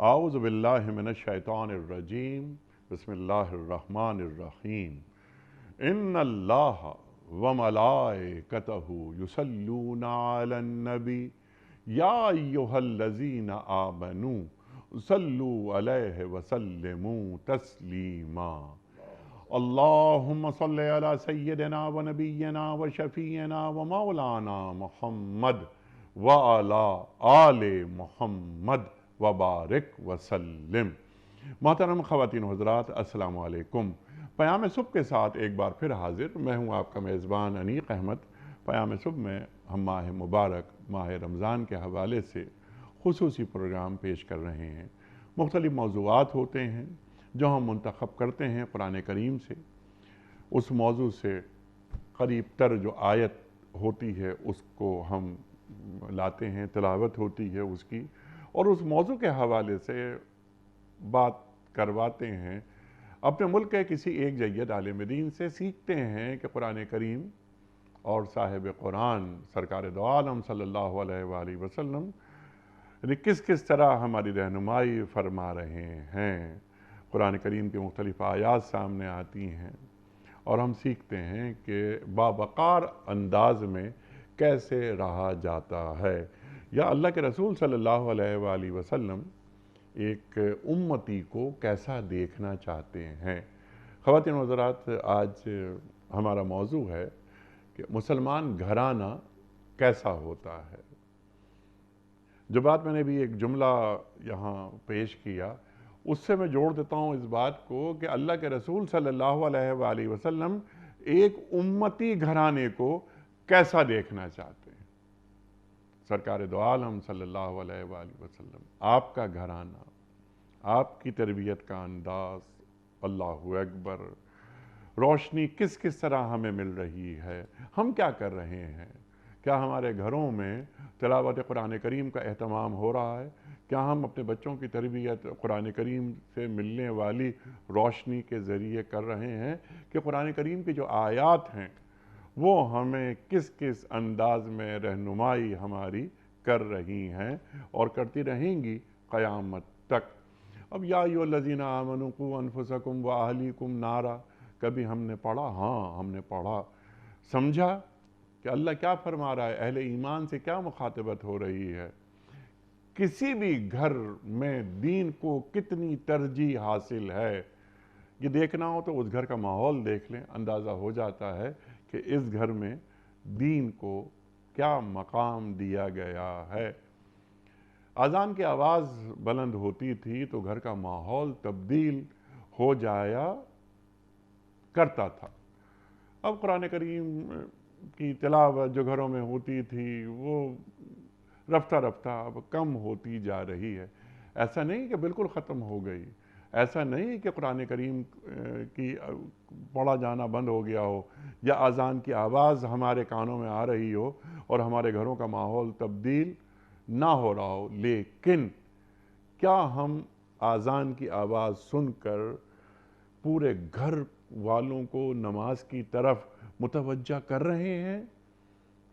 اعوذ باللہ من الشیطان الرجیم بسم اللہ الرحمن الرحیم ان اللہ وملائکتہ یصلون علی النبی یا ایہا الذین آمنوا صلوا علیہ وسلموا تسلیما اللہم صلی علی سیدنا و نبینا و شفیعنا و مولانا محمد وعلی آل محمد وبارک وسلم۔ محترم خواتین و حضرات، السلام علیکم۔ پیام صبح کے ساتھ ایک بار پھر حاضر میں ہوں آپ کا میزبان انیق احمد۔ پیام صبح میں ہم ماہ مبارک ماہ رمضان کے حوالے سے خصوصی پروگرام پیش کر رہے ہیں۔ مختلف موضوعات ہوتے ہیں جو ہم منتخب کرتے ہیں قرآن کریم سے، اس موضوع سے قریب تر جو آیت ہوتی ہے اس کو ہم لاتے ہیں، تلاوت ہوتی ہے اس کی، اور اس موضوع کے حوالے سے بات کرواتے ہیں۔ اپنے ملک کے کسی ایک جید عالم دین سے سیکھتے ہیں کہ قرآن کریم اور صاحب قرآن سرکار دو عالم صلی اللہ علیہ وآلہ وسلم کس طرح ہماری رہنمائی فرما رہے ہیں۔ قرآن کریم کی مختلف آیات سامنے آتی ہیں اور ہم سیکھتے ہیں کہ باوقار انداز میں کیسے رہا جاتا ہے، یا اللہ کے رسول صلی اللہ علیہ وآلہ وسلم ایک امتی کو کیسا دیکھنا چاہتے ہیں۔ خواتین و حضرات، آج ہمارا موضوع ہے کہ مسلمان گھرانہ کیسا ہوتا ہے۔ جو بات میں نے بھی ایک جملہ یہاں پیش کیا، اس سے میں جوڑ دیتا ہوں اس بات کو کہ اللہ کے رسول صلی اللہ علیہ وآلہ وسلم ایک امتی گھرانے کو کیسا دیکھنا چاہتے ہیں۔ سرکار دو عالم صلی اللہ علیہ وآلہ وسلم، آپ کا گھرانہ، آپ کی تربیت کا انداز، اللہ اکبر، روشنی کس طرح ہمیں مل رہی ہے، ہم کیا کر رہے ہیں، کیا ہمارے گھروں میں تلاوت قرآن کریم کا اہتمام ہو رہا ہے، کیا ہم اپنے بچوں کی تربیت قرآن کریم سے ملنے والی روشنی کے ذریعے کر رہے ہیں، کہ قرآن کریم کی جو آیات ہیں وہ ہمیں کس انداز میں رہنمائی ہماری کر رہی ہیں اور کرتی رہیں گی قیامت تک۔ اب یا ایھا الذین آمنوا قوا انفسکم واہلیکم نارا، کبھی ہم نے پڑھا؟ ہاں ہم نے پڑھا، سمجھا کہ اللہ کیا فرما رہا ہے، اہل ایمان سے کیا مخاطبت ہو رہی ہے۔ کسی بھی گھر میں دین کو کتنی ترجیح حاصل ہے، یہ دیکھنا ہو تو اس گھر کا ماحول دیکھ لیں، اندازہ ہو جاتا ہے کہ اس گھر میں دین کو کیا مقام دیا گیا ہے۔ اذان کی آواز بلند ہوتی تھی تو گھر کا ماحول تبدیل ہو جایا کرتا تھا۔ اب قرآن کریم کی تلاوت جو گھروں میں ہوتی تھی وہ رفتہ رفتہ اب کم ہوتی جا رہی ہے۔ ایسا نہیں کہ بالکل ختم ہو گئی، ایسا نہیں کہ قرآن کریم کی پڑھا جانا بند ہو گیا ہو، یا اذان کی آواز ہمارے کانوں میں آ رہی ہو اور ہمارے گھروں کا ماحول تبدیل نہ ہو رہا ہو، لیکن کیا ہم اذان کی آواز سن کر پورے گھر والوں کو نماز کی طرف متوجہ کر رہے ہیں؟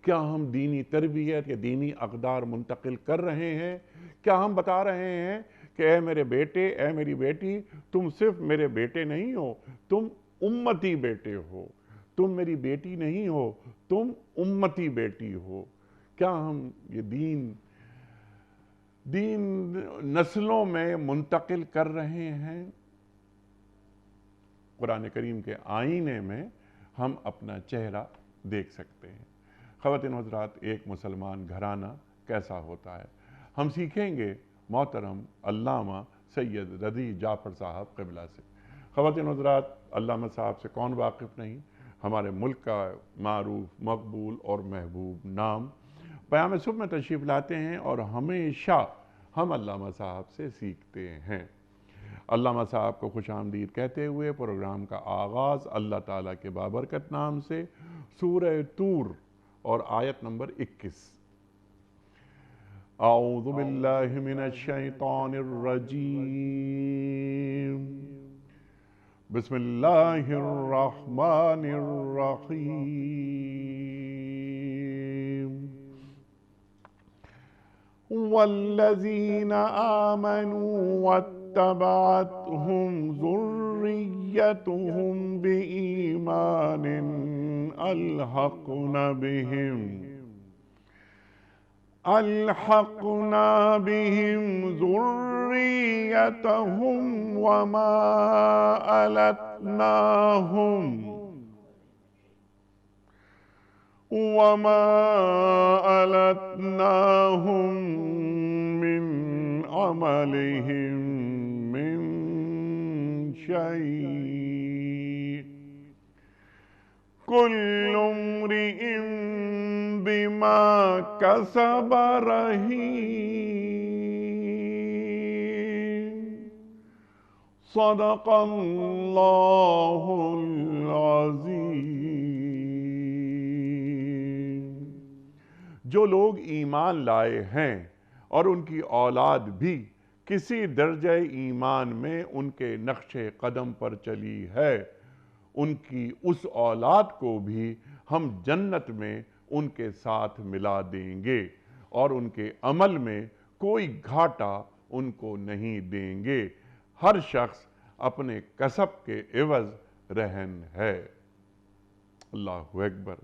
کیا ہم دینی تربیت یا دینی اقدار منتقل کر رہے ہیں؟ کیا ہم بتا رہے ہیں کہ اے میرے بیٹے، اے میری بیٹی، تم صرف میرے بیٹے نہیں ہو، تم امتی بیٹے ہو، تم میری بیٹی نہیں ہو، تم امتی بیٹی ہو؟ کیا ہم یہ دین نسلوں میں منتقل کر رہے ہیں؟ قرآن کریم کے آئینے میں ہم اپنا چہرہ دیکھ سکتے ہیں۔ خواتین و حضرات، ایک مسلمان گھرانہ کیسا ہوتا ہے، ہم سیکھیں گے محترم علامہ سید رضی جعفر صاحب قبلہ سے۔ خواتین و حضرات، علامہ صاحب سے کون واقف نہیں، ہمارے ملک کا معروف، مقبول اور محبوب نام۔ پیام صبح میں تشریف لاتے ہیں اور ہمیشہ ہم علامہ صاحب سے سیکھتے ہیں۔ علامہ صاحب کو خوش آمدید کہتے ہوئے پروگرام کا آغاز اللہ تعالیٰ کے بابرکت نام سے، سورہ طور اور آیت نمبر 21۔ اعوذ باللہ من الشیطان الرجیم، بسم اللہ الرحمن الرحیم۔ والذین آمنوا واتبعتهم ذریتهم بإیمان الحقنا بهم ذریتهم وما ألتناهم من عملهم من شيء كل امرئ بما كسب رهين صدق اللہ العظیم۔ جو لوگ ایمان لائے ہیں اور ان کی اولاد بھی کسی درجہ ایمان میں ان کے نقش قدم پر چلی ہے، ان کی اس اولاد کو بھی ہم جنت میں ان کے ساتھ ملا دیں گے اور ان کے عمل میں کوئی گھاٹا ان کو نہیں دیں گے۔ ہر شخص اپنے کسب کے عوض رہن ہے۔ اللہ اکبر۔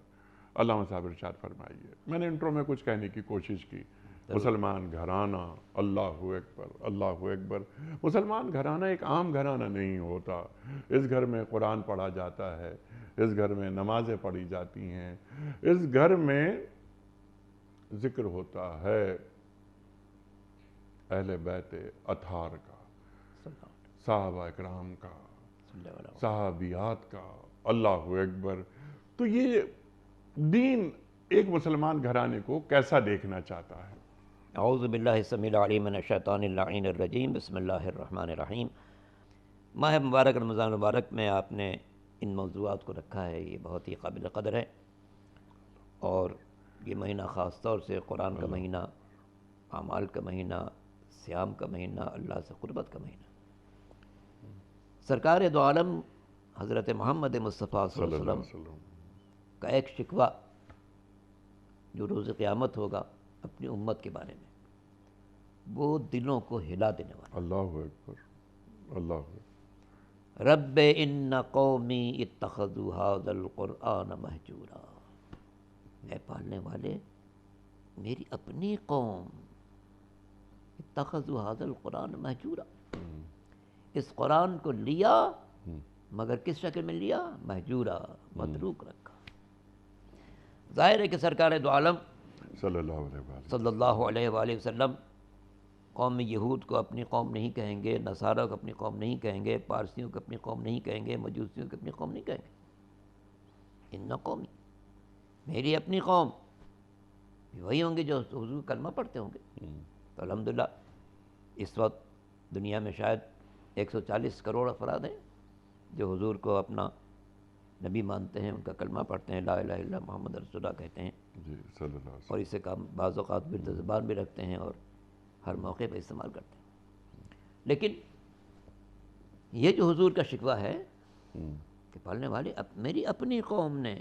علامہ صاحب ارشاد فرمائیے۔ میں نے انٹرو میں کچھ کہنے کی کوشش کی۔ مسلمان گھرانہ، اللہ اکبر، اللہ اکبر۔ مسلمان گھرانہ ایک عام گھرانہ نہیں ہوتا۔ اس گھر میں قرآن پڑھا جاتا ہے، اس گھر میں نمازیں پڑھی جاتی ہیں، اس گھر میں ذکر ہوتا ہے اہل بیت اطہار کا، صحابہ اکرام کا، صحابیات کا۔ اللہ اکبر۔ تو یہ دین ایک مسلمان گھرانے کو کیسا دیکھنا چاہتا ہے؟ اعوذ باللہ السمیع العلیم من الشیطان اللعین الرجیم، بسم اللہ الرحمن الرحیم۔ ماہ مبارک رمضان مبارک میں آپ نے ان موضوعات کو رکھا ہے، یہ بہت ہی قابل قدر ہے، اور یہ مہینہ خاص طور سے قرآن کا مہینہ، اعمال کا مہینہ، صیام کا مہینہ، اللہ سے قربت کا مہینہ۔ سرکار دو عالم حضرت محمد مصطفیٰ صلی اللہ علیہ وسلم کا ایک شکوہ جو روز قیامت ہوگا اپنی امت کے بارے میں، وہ دلوں کو ہلا دینے والا۔ اللہ اکبر، اللہ اکبر۔ رب ان قومی اتخذوا ھذا القرآن مہجورا۔ اے پالنے والے، میری اپنی قوم اتخذوا ھذا القرآن مہجورا، اس قرآن کو لیا مگر کس شکل میں لیا؟ مہجورا، متروک رکھا۔ ظاہر ہے کہ سرکار دو عالم صلی اللہ علیہ وآلہ وسلم قوم یہود کو اپنی قوم نہیں کہیں گے، نصارہ کو اپنی قوم نہیں کہیں گے، پارسیوں کو اپنی قوم نہیں کہیں گے، مجوسیوں کو اپنی قوم نہیں کہیں گے۔ ان قومی، میری اپنی قوم وہی ہوں گے جو حضور کلمہ پڑھتے ہوں گے۔ تو الحمدللہ اس وقت دنیا میں شاید 140 کروڑ افراد ہیں جو حضور کو اپنا نبی مانتے ہیں، ان کا کلمہ پڑھتے ہیں، لا الہ الا اللہ محمد رسول اللہ کہتے ہیں، اور اسے کام بعض اوقات ورد زبان بھی رکھتے ہیں اور ہر موقع پہ استعمال کرتے ہیں۔ لیکن یہ جو حضور کا شکوہ ہے کہ پالنے والے میری اپنی قوم نے،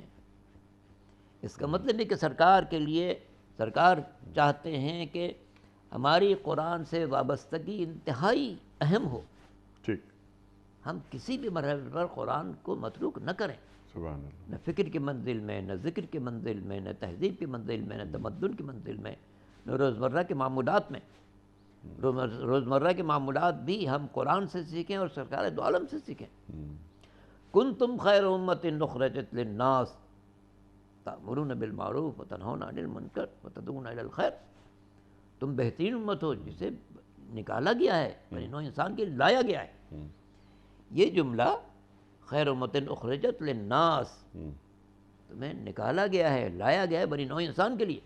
اس کا مطلب ہے کہ سرکار کے لیے، سرکار چاہتے ہیں کہ ہماری قرآن سے وابستگی انتہائی اہم ہو، ٹھیک، ہم کسی بھی مرحلے پر قرآن کو متروک نہ کریں، سبحان اللہ، نہ فکر کی منزل میں، نہ ذکر کی منزل میں، نہ تہذیب کی منزل میں، نہ تمدن کی منزل میں، نہ روزمرہ کے معمولات میں۔ روزمرہ کے معمولات بھی ہم قرآن سے سیکھیں اور سرکار دو عالم سے سیکھیں۔ کنتم خیر امۃ اخرجت للناس تأمرون بالمعروف وتنہون عن المنکر وتدعون الی الخیر۔ تم بہترین امت ہو جسے نکالا گیا ہے، بنی نوع انسان کے لایا گیا ہے۔ یہ جملہ خیر امۃ اخرجت للناس، تمہیں نکالا گیا ہے، لایا گیا ہے بنی نوع انسان کے لیے،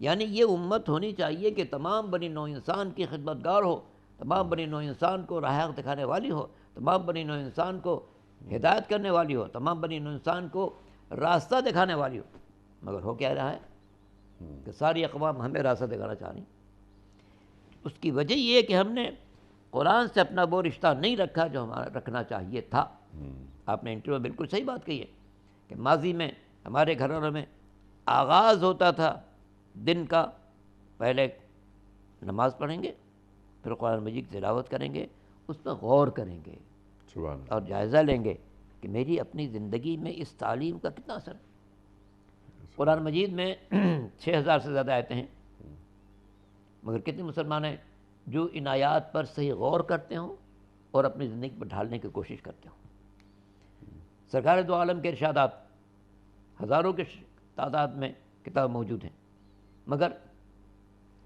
یعنی یہ امت ہونی چاہیے کہ تمام بنی نوع انسان کی خدمتگار ہو، تمام بنی نوع انسان کو راہ دکھانے والی ہو، تمام بنی نوع انسان کو ہدایت کرنے والی ہو، تمام بنی نوع انسان کو راستہ دکھانے والی ہو۔ مگر ہو کیا رہا ہے کہ ساری اقوام ہمیں راستہ دکھانا چاہ رہی ہیں۔ اس کی وجہ یہ ہے کہ ہم نے قرآن سے اپنا وہ رشتہ نہیں رکھا جو ہمارا رکھنا چاہیے تھا۔ آپ نے انٹرویو میں بالکل صحیح بات کہی ہے کہ ماضی میں ہمارے گھروں میں آغاز ہوتا تھا دن کا، پہلے نماز پڑھیں گے، پھر قرآن مجید کی تلاوت کریں گے، اس پر غور کریں گے سبحان اللہ. اور جائزہ لیں گے کہ میری اپنی زندگی میں اس تعلیم کا کتنا اثر ہے. قرآن مجید میں 6000 سے زیادہ آیتیں ہیں، مگر کتنے مسلمان ہیں جو ان آیات پر صحیح غور کرتے ہوں اور اپنی زندگی پر ڈھالنے کی کوشش کرتے ہوں. سرکار دو عالم کے ارشادات ہزاروں کے تعداد میں کتاب موجود ہیں، مگر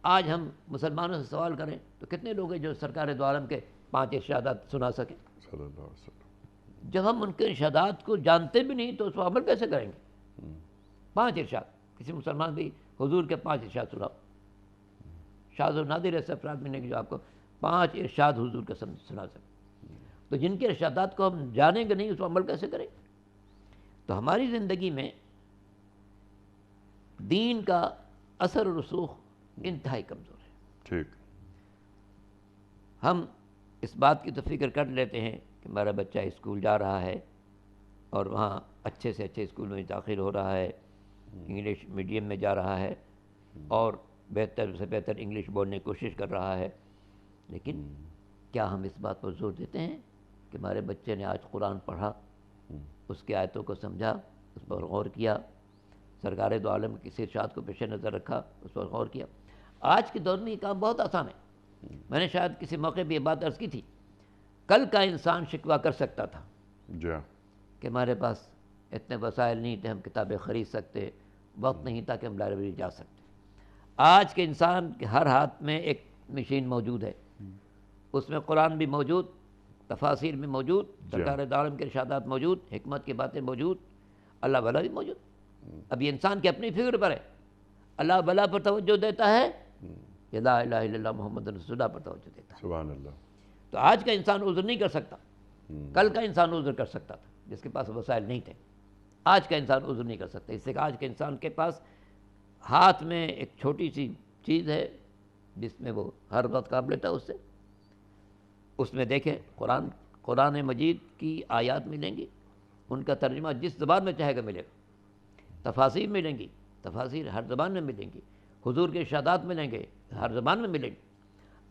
آج ہم مسلمانوں سے سوال کریں تو کتنے لوگ ہیں جو سرکار دو عالم کے 5 ارشادات سنا سکیں؟ صلی اللہ علیہ وسلم. جب ہم ان کے ارشادات کو جانتے بھی نہیں تو اس پر عمل کیسے کریں گے؟ 5 ارشاد، کسی مسلمان بھی حضور کے 5 ارشاد سناؤ. شاذ و نادر ایسے افراد ملیں گے جو آپ کو 5 ارشاد حضور کے سنا سکیں. تو جن کے ارشادات کو ہم جانیں گے نہیں اس پر عمل کیسے کریں؟ تو ہماری زندگی میں دین کا اثر و رسوخ انتہائی کمزور ہے. ٹھیک. ہم اس بات کی تو فکر کر لیتے ہیں کہ ہمارا بچہ اسکول جا رہا ہے اور وہاں اچھے سے اچھے اسکول میں داخل ہو رہا ہے، انگلش میڈیم میں جا رہا ہے اور بہتر سے بہتر انگلش بولنے کی کوشش کر رہا ہے. لیکن کیا ہم اس بات پر زور دیتے ہیں کہ ہمارے بچے نے آج قرآن پڑھا، اس کی آیتوں کو سمجھا، اس پر غور کیا، سرکار دو عالم کے کسی ارشاد کو پیش نظر رکھا، اس پر غور کیا؟ آج کے دور میں یہ کام بہت آسان ہے. میں نے شاید کسی موقع پہ یہ بات عرض کی تھی، کل کا انسان شکوہ کر سکتا تھا جی کہ ہمارے پاس اتنے وسائل نہیں تھے ہم کتابیں خرید سکتے، وقت نہیں تھا کہ ہم لائبریری جا سکتے. آج کے انسان کے ہر ہاتھ میں ایک مشین موجود ہے، اس میں قرآن بھی موجود، تفاسیر بھی موجود، سرکار دو عالم کے ارشادات موجود، حکمت کی باتیں موجود، اللہ بلا بھی موجود. اب یہ انسان کی اپنی فکر پر ہے، اللہ بلا پر توجہ دیتا ہے یا لا الہ الا اللہ محمد رسول اللہ پر توجہ دیتا ہے. سبحان اللہ. تو آج کا انسان عذر نہیں کر سکتا، کل کا انسان عذر کر سکتا تھا جس کے پاس وسائل نہیں تھے. آج کا انسان عذر نہیں کر سکتا، اس سے کہ آج کے انسان کے پاس ہاتھ میں ایک چھوٹی سی چیز ہے جس میں وہ ہر وقت کام لیتا ہے، اس میں دیکھیں قرآن مجید کی آیات ملیں گی، ان کا ترجمہ جس زبان میں چاہے گا ملے گا. تفاسیر ملیں گی، تفاسیر ہر زبان میں ملیں گی. حضور کے ارشادات ملیں گے، ہر زبان میں ملیں گے.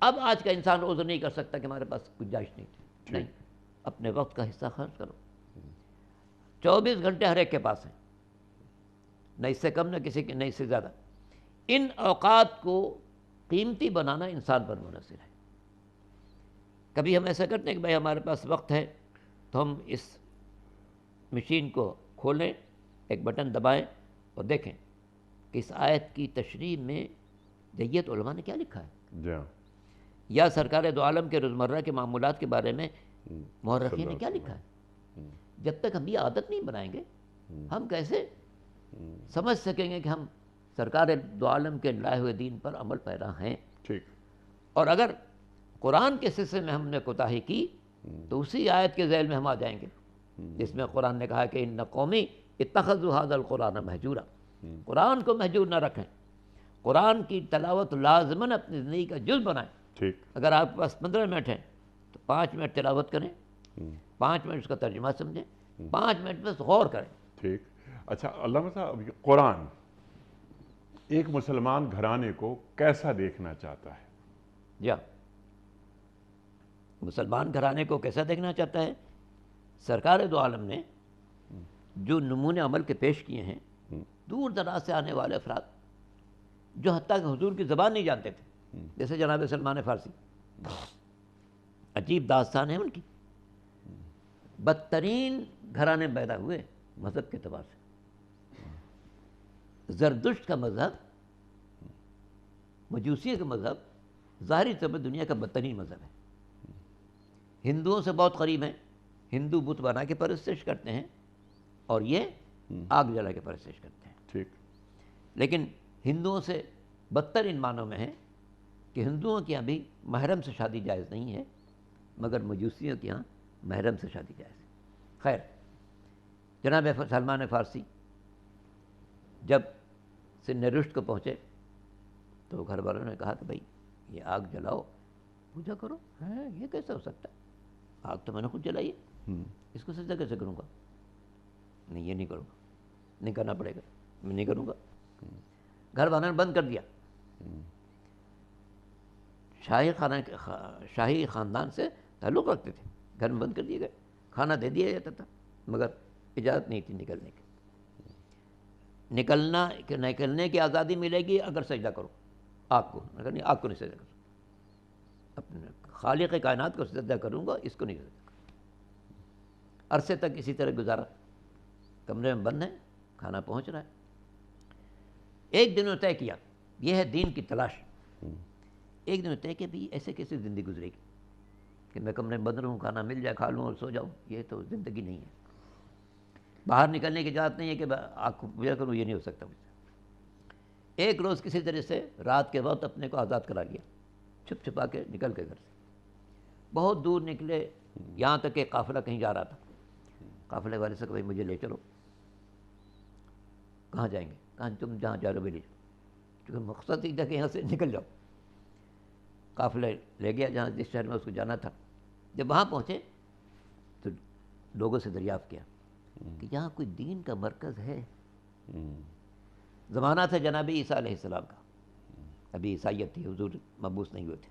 اب آج کا انسان عذر نہیں کر سکتا کہ ہمارے پاس گنجائش نہیں تھی. نہیں، اپنے وقت کا حصہ خرچ کرو. 24 گھنٹے ہر ایک کے پاس ہیں، نہ اس سے کم نہ کسی کے، نہ اس سے زیادہ. ان اوقات کو قیمتی بنانا انسان پر منحصر ہے. کبھی ہم ایسا کرتے ہیں کہ بھائی ہمارے پاس وقت ہے تو ہم اس مشین کو کھولیں، ایک بٹن دبائیں اور دیکھیں کہ اس آیت کی تشریح میں جیت علماء نے کیا لکھا ہے، جی یا سرکار دو عالم کے روزمرہ کے معمولات کے بارے میں مورخین نے کیا لکھا ہے. جب تک ہم یہ عادت نہیں بنائیں گے ہم کیسے سمجھ سکیں گے کہ ہم سرکار دو عالم کے لائے ہوئے دین پر عمل پیرا ہیں. ٹھیک. اور اگر قرآن کے سلسلے میں ہم نے کوتاہی کی تو اسی آیت کے ذیل میں ہم آ جائیں گے جس میں قرآن نے کہا کہ ان قومی اتخذوا ھذا القرآن مہجورا. قرآن کو مہجور نہ رکھیں، قرآن کی تلاوت لازماً اپنی زندگی کا جز بنائیں. ٹھیک. اگر آپ کے پاس 15 منٹ ہیں تو 5 منٹ تلاوت کریں، 5 منٹ اس کا ترجمہ سمجھیں، 5 منٹ بس غور کریں. ٹھیک. اچھا علامہ صاحب، یہ قرآن ایک مسلمان گھرانے کو کیسا دیکھنا چاہتا ہے؟ جی، مسلمان گھرانے کو کیسا دیکھنا چاہتا ہے؟ سرکار دو عالم نے جو نمونے عمل کے پیش کیے ہیں، دور دراز سے آنے والے افراد جو حتیٰ کہ حضور کی زبان نہیں جانتے تھے، جیسے جناب سلمان فارسی، عجیب داستان ہے ان کی. بدترین گھرانے پیدا ہوئے مذہب کے اعتبار سے. زردشت کا مذہب، مجوسیہ کا مذہب ظاہری طور پر دنیا کا بدترین مذہب ہے. ہندوؤں سے بہت قریب ہیں، ہندو بت بنا کے پرستش کرتے ہیں اور یہ آگ جلا کے پرستش کرتے ہیں. ٹھیک. لیکن ہندوؤں سے بدتر ان معنوں میں ہے کہ ہندوؤں کے یہاں بھی محرم سے شادی جائز نہیں ہے، مگر مجوسیوں کے یہاں محرم سے شادی جائز ہے. خیر، جناب سلمان فارسی جب سن رشد کو پہنچے تو گھر والوں نے کہا کہ بھائی یہ آگ جلاؤ، پوجا کرو. یہ کیسے ہو سکتا ہے؟ آگ تو میں نے خود جلائی ہے، اس کو سجدہ کیسے کروں گا؟ نہیں، یہ نہیں کروں گا، نہیں کرنا پڑے گا، میں نہیں کروں گا. گھر والوں نے بند کر دیا. شاہی خاندان سے تعلق رکھتے تھے، گھر میں بند کر دیے گئے، کھانا دے دیا جاتا تھا مگر اجازت نہیں تھی نکلنے کی۔ نکلنے کی آزادی ملے گی اگر سجدہ کرو آگ کو، اگر نہیں آگ کو نہیں سجدہ کرو، اپنے خالق کائنات کو سجدہ کروں گا، اس کو نہیں سجدہ کروں۔ عرصے تک اسی طرح گزارا، کمرے میں بند ہے، کھانا پہنچ رہا ہے۔ ایک دن طے کیا، یہ ہے دین کی تلاش۔ ایک دن طے کہ بھی ایسے کیسے زندگی گزرے گی کہ میں کمرے میں بند رہوں، کھانا مل جائے کھا لوں اور سو جاؤں، یہ تو زندگی نہیں ہے۔ باہر نکلنے کی اجازت نہیں ہے کہ آگ کو پوجا کروں، یہ نہیں ہو سکتا مجھ سے۔ ایک روز کسی طرح سے رات کے وقت اپنے کو آزاد کرا لیا، چھپ چھپا کے نکل کے گھر سے بہت دور نکلے، یہاں تک کہ قافلہ کہیں جا رہا تھا۔ قافلے والے سے کہ بھائی مجھے لے چلو۔ کہاں جائیں گے؟ کہاں تم جہاں جا رہے ہو لے جاؤ، کیونکہ مقصد ہی تھا کہ یہاں سے نکل جاؤ۔ قافلے لے گیا جہاں جس شہر میں اس کو جانا تھا۔ جب وہاں پہنچے تو لوگوں سے دریافت کیا کہ یہاں کوئی دین کا مرکز ہے؟ زمانہ تھا جناب عیسیٰ علیہ السلام کا، ابھی عیسائیت تھی، حضور مبعوث نہیں ہوئے تھے۔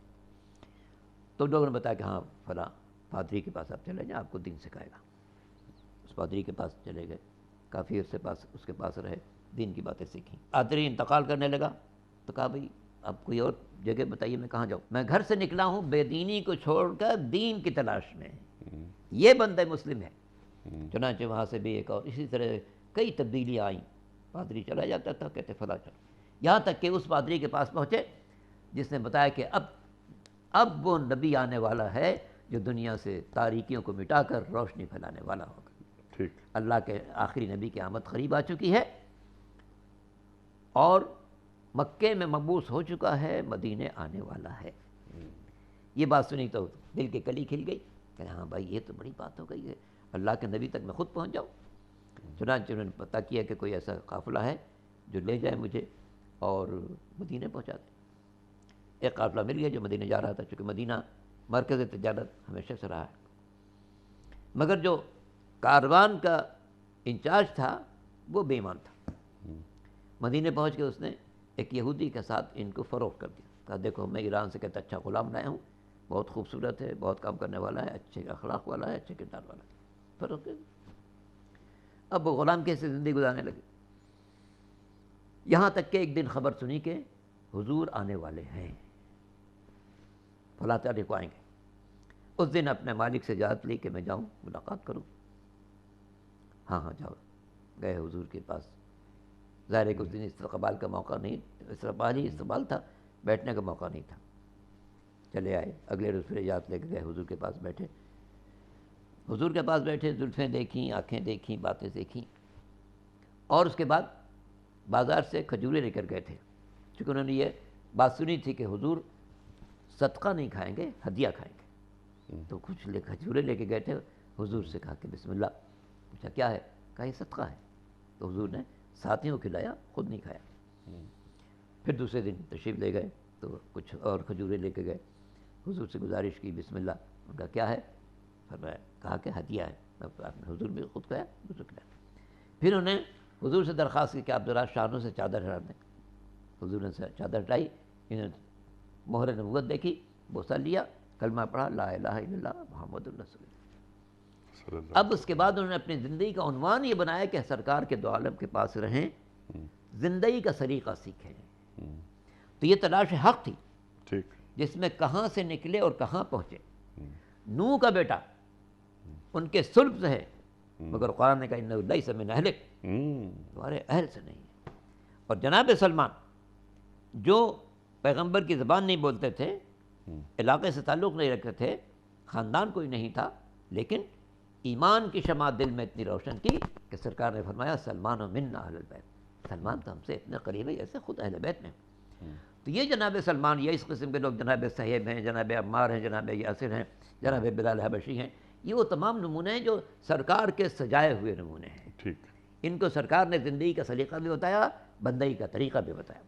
تو لوگوں نے بتایا کہ ہاں فلاں پادری کے پاس آپ چلے جائیں، آپ کو دین سکھائے گا۔ اس پادری کے پاس چلے گئے، کافی عرصے اس کے پاس رہے، دین کی باتیں سیکھیں۔ پادری انتقال کرنے لگا تو کہا بھائی اب کوئی اور جگہ بتائیے میں کہاں جاؤں، میں گھر سے نکلا ہوں بے دینی کو چھوڑ کر دین کی تلاش میں، یہ بندہ مسلم ہے۔ چنانچہ وہاں سے بھی ایک اور اسی طرح کئی تبدیلیاں آئیں، پادری چلا جاتا تھا، کہتے فلاں چلو، یہاں تک کہ اس پادری کے پاس پہنچے جس نے بتایا کہ اب وہ نبی آنے والا ہے جو دنیا سے تاریکیوں کو مٹا کر روشنی پھیلانے والا ہوگا۔ ٹھیک، اللہ کے آخری نبی کی آمد قریب آ چکی ہے اور مکے میں مبعوث ہو چکا ہے، مدینے آنے والا ہے۔ یہ بات سنی تو دل کی کلی کھل گئی کہ ہاں بھائی یہ تو بڑی بات ہو گئی ہے، اللہ کے نبی تک میں خود پہنچ جاؤں۔ چنانچہ انہوں نے پتہ کیا کہ کوئی ایسا قافلہ ہے جو لے جائے مجھے اور مدینے پہنچا دے۔ ایک قافلہ مل گیا جو مدینے جا رہا تھا، چونکہ مدینہ مرکز تجارت ہمیشہ سے رہا ہے، مگر جو کاروان کا انچارج تھا وہ بے ایمان تھا۔ مدینے پہنچ کے اس نے ایک یہودی کے ساتھ ان کو فروخت کر دیا، کہا دیکھو میں ایران سے کہتا اچھا غلام لایا ہوں، بہت خوبصورت ہے، بہت کام کرنے والا ہے، اچھے اخلاق والا ہے، اچھے کردار والا ہے، فروخت کر دیا۔ اب وہ غلام کیسے زندگی گزارنے لگے، یہاں تک کہ ایک دن خبر سنی کہ حضور آنے والے ہیں، فلاں تاریخ کو آئیں گے۔ اس دن اپنے مالک سے اجازت لی کہ میں جاؤں ملاقات کروں۔ ہاں جاؤ، گئے حضور کے پاس۔ ظاہر ہے کہ اس دن استقبال کا موقع نہیں، استقبال تھا، بیٹھنے کا موقع نہیں تھا۔ چلے آئے، اگلے روز پھر اجازت لے کے گئے حضور کے پاس بیٹھے۔ حضور کے پاس بیٹھے، زلفیں دیکھیں، آنکھیں دیکھیں، باتیں دیکھیں، اور اس کے بعد بازار سے کھجوریں لے کر گئے تھے، چونکہ انہوں نے یہ بات سنی تھی کہ حضور صدقہ نہیں کھائیں گے، ہدیہ کھائیں گے، تو کچھ کھجوریں لے کے گئے تھے۔ حضور سے کہا کہ بسم اللہ، پوچھا کیا ہے، کہا یہ صدقہ ہے، تو حضور نے ساتھیوں کو کھلایا، خود نہیں کھایا۔ پھر دوسرے دن تشریف لے گئے تو کچھ اور کھجوریں لے کے گئے، حضور سے گزارش کی بسم اللہ، ان کا کیا ہے، فرمایا، کہا کہ ہدیہ ہے، آپ نے حضور بھی خود کھایا، دوسرے کھلایا۔ پھر انہیں حضور سے درخواست کی کہ آپ ذرا شانوں سے چادر ہٹا دیں۔ حضور نے چادر ہٹائی، انہیں مہر نبوت دیکھی، بوسہ لیا، کلمہ پڑھا، لا الہ الا اللہ محمد رسول اللہ۔ اب اس کے بعد انہوں نے اپنی زندگی کا عنوان یہ بنایا کہ سرکار کے دو عالم کے پاس رہیں، زندگی کا سلیقہ سیکھیں۔ تو یہ تلاش حق تھی، ٹھیک، جس میں کہاں سے نکلے اور کہاں پہنچے۔ نوح کا بیٹا ان کے صلب سے ہے، مگر قرآن نے کہا انہ لیس من اہلک، تمہارے اہل سے نہیں ہے۔ اور جناب سلمان جو پیغمبر کی زبان نہیں بولتے تھے، علاقے سے تعلق نہیں رکھتے تھے، خاندان کوئی نہیں تھا، لیکن ایمان کی شمع دل میں اتنی روشن کی کہ سرکار نے فرمایا سلمان منا اہل البیت، سلمان تو ہم سے اتنے قریب ہے جیسے خود اہل بیت میں۔ تو یہ جناب سلمان، یہ اس قسم کے لوگ جناب صہیب ہیں، جناب عمار ہیں، جناب یاسر ہیں، جناب بلال حبشی ہیں، یہ وہ تمام نمونے ہیں جو سرکار کے سجائے ہوئے نمونے ہیں۔ ٹھیک، ان کو سرکار نے زندگی کا سلیقہ بھی بتایا، بندگی کا طریقہ بھی بتایا۔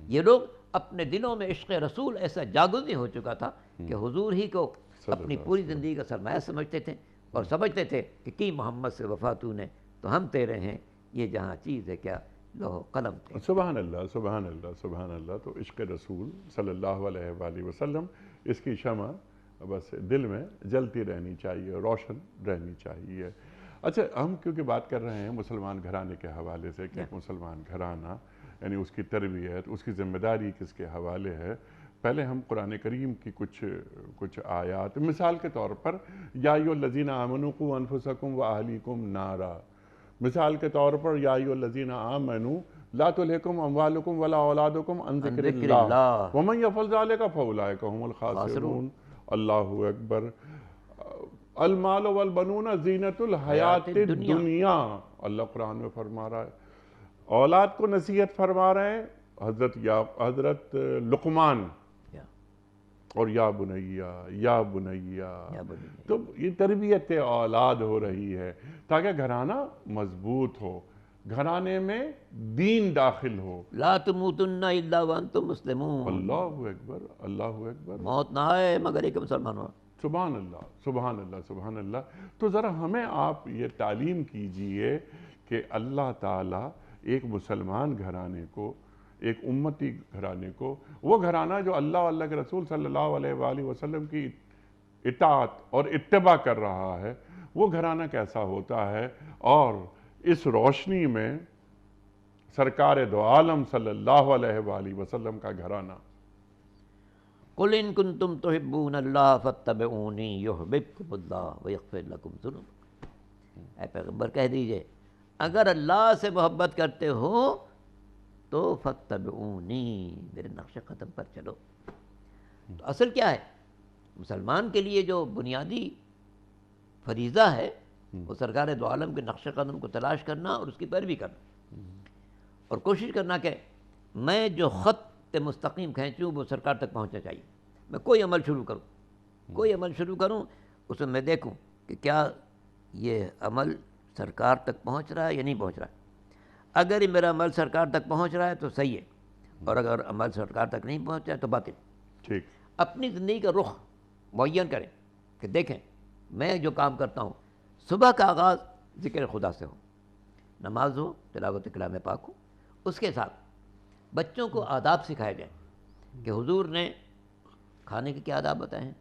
یہ لوگ اپنے دلوں میں عشق رسول ایسا جاگزی ہو چکا تھا کہ حضور ہی کو اپنی پوری زندگی کا سرمایہ سمجھتے تھے، اور سمجھتے تھے کہ کی محمد سے وفا تو نے تو ہم تیرے ہیں، یہ جہاں چیز ہے کیا لوح و قلم تھے۔ سبحان اللہ سبحان اللہ سبحان اللہ. تو عشق رسول صلی اللہ علیہ وآلہ وسلم، اس کی شمع بس دل میں جلتی رہنی چاہیے، روشن رہنی چاہیے. اچھا، ہم کیونکہ بات کر رہے ہیں مسلمان گھرانے کے حوالے سے کہ ایک مسلمان گھرانہ یعنی اس کی تربیت، اس کی ذمہ داری کس کے حوالے ہے، پہلے ہم قرآن کریم کی کچھ آیات مثال کے طور پر یا ایھا الذین آمنوا قوا انفسکم واہلیکم نارا، مثال کے طور پر یا ایھا الذین آمنوا لا تلہکم اموالکم ولا اولادکم عن ذکر اللہ ومن یفعل ذلک فاولئک هم الخاسرون. اللہ اکبر. المال والبنون زینت الحیات الدنیا، اللہ قرآن میں فرما رہا ہے. اولاد کو نصیحت فرما رہے ہیں حضرت لقمان، اور یا بنیا یا بنیا. تو یہ تربیت اولاد ہو رہی ہے تاکہ گھرانہ مضبوط ہو، گھرانے میں دین داخل ہو. لا تموتن الا وانتم مسلمون، اللہ اکبر اللہ اکبر. موت نہ آئے مگر ایک مسلمان ہو. سبحان اللہ سبحان اللہ سبحان اللہ. تو ذرا ہمیں آپ یہ تعلیم کیجئے کہ اللہ تعالیٰ ایک مسلمان گھرانے کو، ایک امتی گھرانے کو، وہ گھرانہ جو اللہ و اللہ کے رسول صلی اللہ علیہ وآلہ وسلم کی اطاعت اور اتباع کر رہا ہے، وہ گھرانہ کیسا ہوتا ہے. اور اس روشنی میں سرکار دو عالم صلی اللہ علیہ وآلہ وسلم کا گھرانہ. قل ان کنتم تحبون اللہ فاتبعونی یحببکم اللہ ویغفر لکم ذنوبکم. اے پیغمبر کہہ دیجئے اگر اللہ سے محبت کرتے ہو تو فاتبعونی، میرے نقش قدم پر چلو. تو اصل کیا ہے؟ مسلمان کے لیے جو بنیادی فریضہ ہے وہ سرکار دو عالم کے نقش قدم کو تلاش کرنا اور اس کی پیروی کرنا، اور کوشش کرنا کہ میں جو خط مستقیم کھینچوں وہ سرکار تک پہنچنا چاہیے. میں کوئی عمل شروع کروں اس میں دیکھوں کہ کیا یہ عمل سرکار تک پہنچ رہا ہے یا نہیں پہنچ رہا ہے. اگر یہ میرا عمل سرکار تک پہنچ رہا ہے تو صحیح ہے، اور اگر عمل سرکار تک نہیں پہنچا ہے تو باطل. ٹھیک. اپنی زندگی کا رخ معین کریں کہ دیکھیں میں جو کام کرتا ہوں، صبح کا آغاز ذکر خدا سے ہو، نماز ہو، تلاوت کلام پاک ہو، اس کے ساتھ بچوں کو آداب سکھائے جائیں کہ حضور نے کھانے کے کیا آداب بتائے ہیں،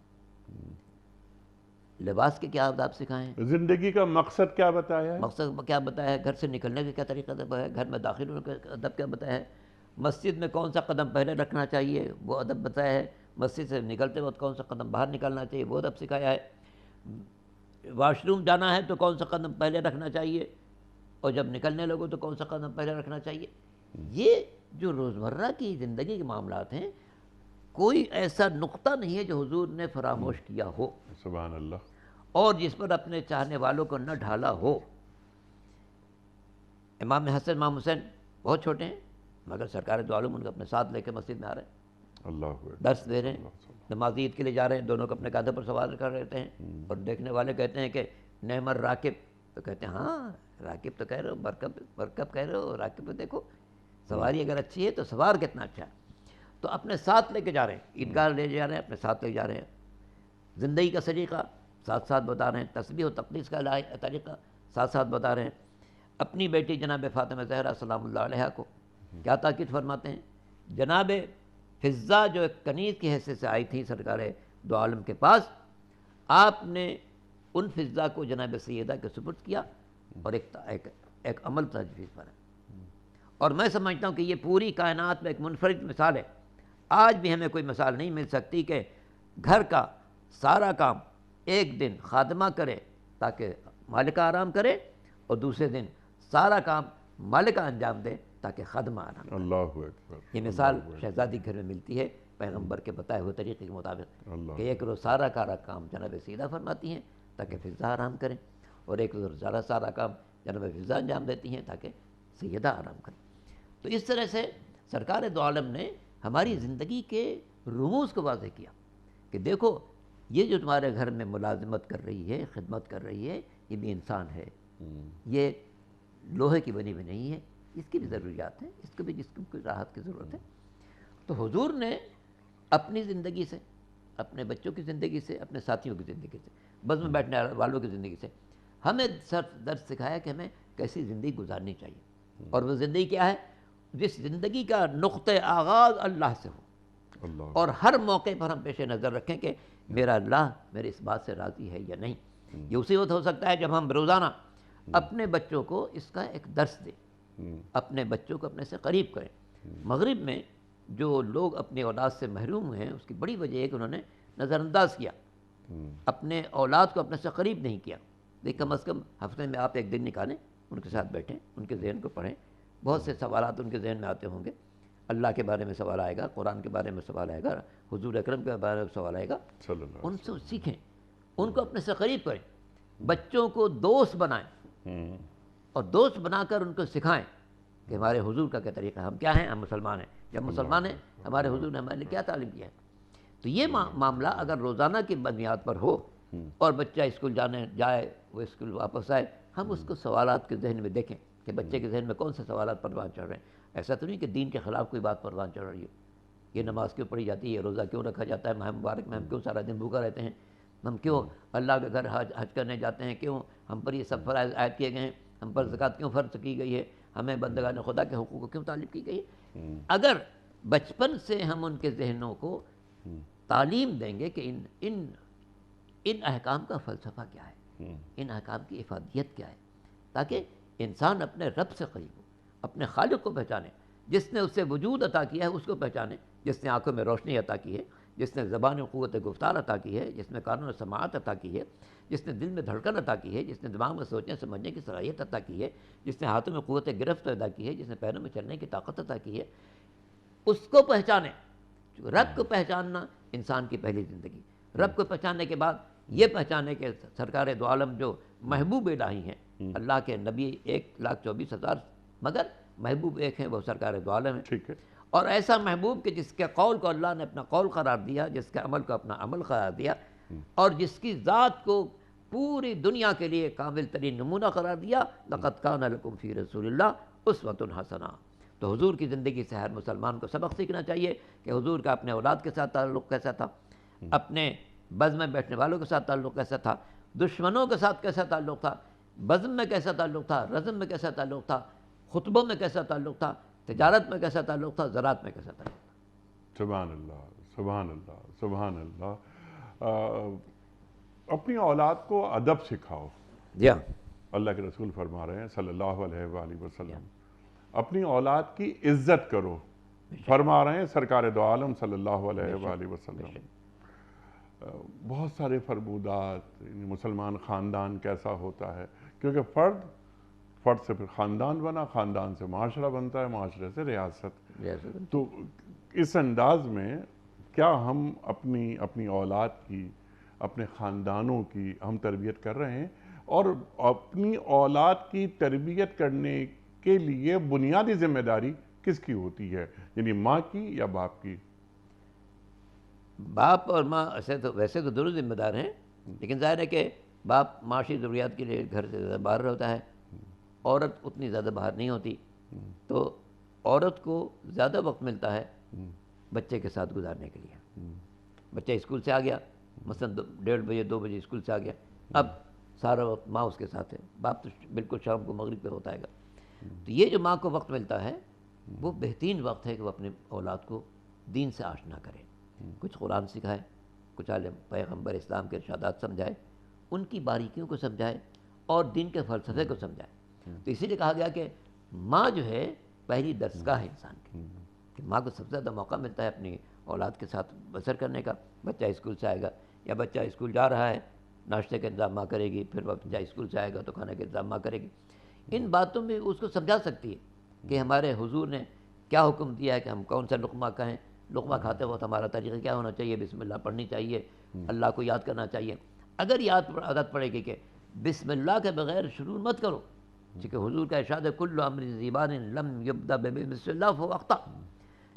لباس کے کیا آداب سکھائے ہیں، زندگی کا مقصد کیا بتایا ہے، مقصد کیا بتایا ہے، گھر سے نکلنے کا کیا طریقہ ہے، گھر میں داخل ہونے کا ادب کیا بتایا ہے، مسجد میں کون سا قدم پہلے رکھنا چاہیے وہ ادب بتایا ہے، مسجد سے نکلتے وقت کون سا قدم باہر نکالنا چاہیے وہ ادب سکھایا ہے، واش روم جانا ہے تو کون سا قدم پہلے رکھنا چاہیے، اور جب نکلنے لگو تو کون سا قدم پہلے رکھنا چاہیے. یہ جو روزمرہ کی زندگی کے معاملات ہیں، کوئی ایسا نقطہ نہیں ہے جو حضور نے فراموش کیا ہو سبحان اللہ، اور جس پر اپنے چاہنے والوں کو نہ ڈھالا ہو. امام حسن امام حسین بہت چھوٹے ہیں مگر سرکار دو عالم ان کو اپنے ساتھ لے کے مسجد میں آ رہے ہیں، اللہ اکبر، درس دے رہے ہیں، نماز عید کے لیے جا رہے ہیں، دونوں کو اپنے کاندھے پر سوار کر رہتے ہیں. اور دیکھنے والے کہتے ہیں کہ نعم الراکب، تو کہتے ہیں ہاں راکب تو کہہ رہے ہو، مرکب کہہ رہے ہو، راکب تو دیکھو سواری اگر اچھی ہے تو سوار کتنا اچھا ہے. تو اپنے ساتھ لے کے جا رہے ہیں، عیدگاہ لے جا رہے ہیں، اپنے ساتھ لے جا رہے ہیں، زندگی کا سلیقہ ساتھ ساتھ بتا رہے ہیں، تسبیح و تقدیس کا طریقہ ساتھ ساتھ بتا رہے ہیں. اپنی بیٹی جناب فاطمہ زہرا سلام اللہ علیہا کو کیا تاکید فرماتے ہیں. جناب فضہ جو ایک کنیز کی حیثیت سے آئی تھی سرکار دو عالم کے پاس، آپ نے ان فضہ کو جناب سیدہ کے سپرد کیا اور ایک عمل تجویز پر ہے. اور میں سمجھتا ہوں کہ یہ پوری کائنات میں ایک منفرد مثال ہے. آج بھی ہمیں کوئی مثال نہیں مل سکتی کہ گھر کا سارا کام ایک دن خادمہ کرے تاکہ مالکہ آرام کرے، اور دوسرے دن سارا کام مالکہ انجام دے تاکہ خادمہ آرام کرے. اللہ اکبر. یہ مثال شہزادی گھر میں ملتی ہے پیغمبر کے بتائے ہوئے طریقے کے مطابق کہ ایک روز سارا کام جناب سیدہ فرماتی ہیں تاکہ فضہ آرام کریں، اور ایک روز سارا کام جناب فضہ انجام دیتی ہیں تاکہ سیدہ آرام کریں. تو اس طرح سے سرکار دو عالم نے ہماری زندگی کے رموز کو واضح کیا کہ دیکھو یہ جو تمہارے گھر میں ملازمت کر رہی ہے، خدمت کر رہی ہے، یہ بھی انسان ہے، یہ لوہے کی بنی ہوئی نہیں ہے، اس کی بھی ضروریات ہیں، اس کو بھی جسم کی راحت کی ضرورت ہے. تو حضور نے اپنی زندگی سے، اپنے بچوں کی زندگی سے، اپنے ساتھیوں کی زندگی سے، بس میں بیٹھنے والوں کی زندگی سے ہمیں درس سکھایا کہ ہمیں کیسی زندگی گزارنی چاہیے. اور وہ زندگی کیا ہے؟ جس زندگی کا نقطۂ آغاز اللہ سے ہو، اللہ اور ہر موقع پر ہم پیش نظر رکھیں کہ میرا اللہ میرے اس بات سے راضی ہے یا نہیں۔ یہ اسی وقت ہو سکتا ہے جب ہم روزانہ اپنے بچوں کو اس کا ایک درس دیں، اپنے بچوں کو اپنے سے قریب کریں۔ مغرب میں جو لوگ اپنی اولاد سے محروم ہیں اس کی بڑی وجہ ہے کہ انہوں نے نظر انداز کیا، اپنے اولاد کو اپنے سے قریب نہیں کیا۔ لیکن کم از کم ہفتے میں آپ ایک دن نکالیں، ان کے ساتھ بیٹھیں، ان کے ذہن کو پڑھیں۔ بہت سے سوالات ان کے ذہن میں آتے ہوں گے، اللہ کے بارے میں سوال آئے گا، قرآن کے بارے میں سوال آئے گا، حضور اکرم کے بارے میں سوال آئے گا، صلی اللہ ان سے سیکھیں، ان کو اپنے سے قریب کریں، بچوں کو دوست بنائیں، اور دوست بنا کر ان کو سکھائیں کہ ہمارے حضور کا کیا طریقہ ہے، ہم کیا ہیں، ہم مسلمان ہیں، جب مسلمان ہیں ہمارے حضور نے ہمارے لیے کیا تعلیم کیا ہے۔ تو یہ معاملہ اگر روزانہ کی بنیاد پر ہو اور بچہ اسکول جائے، وہ اسکول واپس آئے، ہم اس کو سوالات کے ذہن میں دیکھیں کہ بچے کے ذہن میں کون سے سوالات پروان چڑھ رہے ہیں۔ ایسا تو نہیں کہ دین کے خلاف کوئی بات پروان چڑھ رہی ہے، یہ نماز کیوں پڑھی جاتی ہے، روزہ کیوں رکھا جاتا ہے، ماہ مبارک میں ہم کیوں سارا دن بھوکا رہتے ہیں، ہم کیوں اللہ کے گھر حج کرنے جاتے ہیں، کیوں ہم پر یہ سب فرائض عائد کیے گئے ہیں، ہم پر زکوٰۃ کیوں فرض کی گئی ہے، ہمیں بندگان خدا کے حقوق کو کیوں تعلیم کی گئی ہے۔ اگر بچپن سے ہم ان کے ذہنوں کو تعلیم دیں گے کہ ان احکام کا فلسفہ کیا ہے، ان احکام کی افادیت کیا ہے، تاکہ انسان اپنے رب سے قریب ہو، اپنے خالق کو پہچانے، جس نے اسے وجود عطا کیا ہے اس کو پہچانے، جس نے آنکھوں میں روشنی عطا کی ہے، جس نے زبان و قوت گفتار عطا کی ہے، جس نے کانوں و سماعت عطا کی ہے، جس نے دل میں دھڑکن عطا کی ہے، جس نے دماغ میں سوچنے سمجھنے کی صلاحیت عطا کی ہے، جس نے ہاتھوں میں قوت گرفت عطا کی ہے، جس نے پیروں میں چلنے کی طاقت عطا کی ہے، اس کو پہچانے۔ رب کو پہچاننا انسان کی پہلی زندگی، رب کو پہچاننے کے بعد یہ پہچانے کہ سرکار دو عالم جو محبوب الہی ہیں، اللہ کے نبی 1,24,000 مگر محبوب ایک ہیں، وہ سرکار دو عالم ہیں۔ ٹھیک ہے، اور ایسا محبوب کہ جس کے قول کو اللہ نے اپنا قول قرار دیا، جس کے عمل کو اپنا عمل قرار دیا، اور جس کی ذات کو پوری دنیا کے لیے کامل ترین نمونہ قرار دیا، لقد کان لکم فی رسول اللہ اسوۃ حسنہ۔ تو حضور کی زندگی سے ہر مسلمان کو سبق سیکھنا چاہیے کہ حضور کا اپنے اولاد کے ساتھ تعلق کیسا تھا، اپنے بزم میں بیٹھنے والوں کے ساتھ تعلق کیسا تھا، دشمنوں کے ساتھ کیسا تعلق تھا، بزم میں کیسا تعلق تھا، رزم میں کیسا تعلق تھا، خطبوں میں کیسا تعلق تھا، تجارت میں کیسا تعلق تھا، زراعت میں کیسا تعلق تھا۔ سبحان اللہ، سبحان اللہ، سبحان اللہ۔ اپنی اولاد کو ادب سکھاؤ، جی ہاں، اللہ کے رسول فرما رہے ہیں صلی اللہ علیہ وآلہ وسلم، اپنی اولاد کی عزت کرو، فرما رہے ہیں سرکار دو عالم صلی اللہ علیہ وآلہ وسلم۔ بہت سارے فرمودات، مسلمان خاندان کیسا ہوتا ہے، کیونکہ فرد سے پھر خاندان بنا، خاندان سے معاشرہ بنتا ہے، معاشرے سے ریاست۔ تو اس انداز میں کیا ہم اپنی اولاد کی، اپنے خاندانوں کی ہم تربیت کر رہے ہیں، اور اپنی اولاد کی تربیت کرنے کے لیے بنیادی ذمہ داری کس کی ہوتی ہے، یعنی ماں کی یا باپ کی؟ باپ اور ماں ویسے تو دونوں ذمہ دار ہیں، لیکن ظاہر ہے کہ باپ معاشی ضروریات کے لیے گھر سے زیادہ باہر ہوتا ہے، عورت اتنی زیادہ باہر نہیں ہوتی، تو عورت کو زیادہ وقت ملتا ہے بچے کے ساتھ گزارنے کے لیے۔ بچہ اسکول سے آ گیا، مثلاً 1:30 بجے 2 بجے اسکول سے آ گیا، اب سارا وقت ماں اس کے ساتھ ہے، باپ تو بالکل شام کو مغرب پہ ہوتا ہے گا۔ تو یہ جو ماں کو وقت ملتا ہے وہ بہترین وقت ہے کہ وہ اپنے اولاد کو دین سے آشنا کرے، کچھ قرآن سکھائے، کچھ عالم پیغمبر اسلام کے ارشادات سمجھائے، ان کی باریکیوں کو سمجھائے اور دین کے فلسفے کو سمجھائے۔ تو اسی لیے کہا گیا کہ ماں جو ہے پہلی درسگاہ ہے انسان کی، کہ ماں کو سب سے زیادہ موقع ملتا ہے اپنی اولاد کے ساتھ بسر کرنے کا۔ بچہ اسکول سے آئے گا یا بچہ اسکول جا رہا ہے، ناشتے کا انتظام ماں کرے گی، پھر بچہ اسکول سے آئے گا تو کھانے کا انتظام ماں کرے گی۔ ان باتوں میں اس کو سمجھا سکتی ہے کہ ہمارے حضور نے کیا حکم دیا ہے کہ ہم کون سا لقمہ کہیں، لقمہ کھاتے وقت ہمارا طریقہ کیا ہونا چاہیے، بسم اللہ پڑھنی چاہیے، اللہ کو یاد کرنا چاہیے۔ اگر عادت پڑے گی کہ بسم اللہ کے بغیر شروع مت کرو، کیونکہ حضور کا ارشاد ہے کل امر ذیبان لم یبدا بسم اللہ فهو اخطا،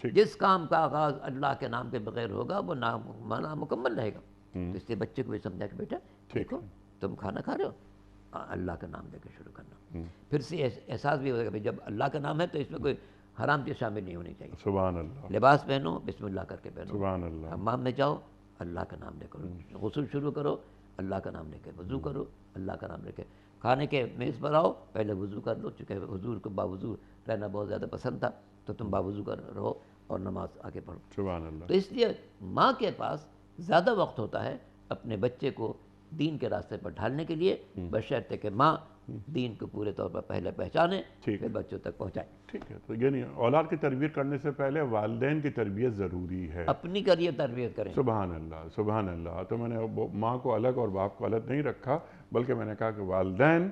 جس کام کا آغاز اللہ کے نام کے بغیر ہوگا وہ نامکمل رہے گا۔ تو اس لیے بچے کو بھی سمجھا کہ بیٹا دیکھو تم کھانا کھا رہے ہو، اللہ کا نام لے کے شروع کرنا، پھر سے احساس بھی ہوگا کہ جب اللہ کا نام ہے تو اس میں کوئی حرام چیز شامل نہیں ہونی چاہیے۔ سبحان اللہ، لباس پہنو بسم اللہ کر کے پہنو، سبحان اللہ، حمام میں جاؤ اللہ کا نام لے کرو، غسل شروع کرو اللہ کا نام لے کے، وضو کرو اللہ کا نام لے کے، کھانے کے میز پر آؤ، پہلے وضو کر لو، چونکہ حضور کو باوضو رہنا بہت زیادہ پسند تھا، تو تم باوضو کر رہو اور نماز آگے پڑھو۔ سبحان اللہ۔ تو اس لیے ماں کے پاس زیادہ وقت ہوتا ہے اپنے بچے کو دین کے راستے پر ڈھالنے کے لیے، بشرطے کہ ماں دین کو پورے طور پر پہلے پہچانے، پھر بچوں تک پہنچائے۔ ٹھیک ہے، تو یعنی اولاد کی تربیت کرنے سے پہلے والدین کی تربیت ضروری ہے۔ اپنی کریے تربیت کریں۔ سبحان اللہ، سبحان اللہ۔ تو میں نے ماں کو الگ اور باپ کو الگ نہیں رکھا، بلکہ میں نے کہا کہ والدین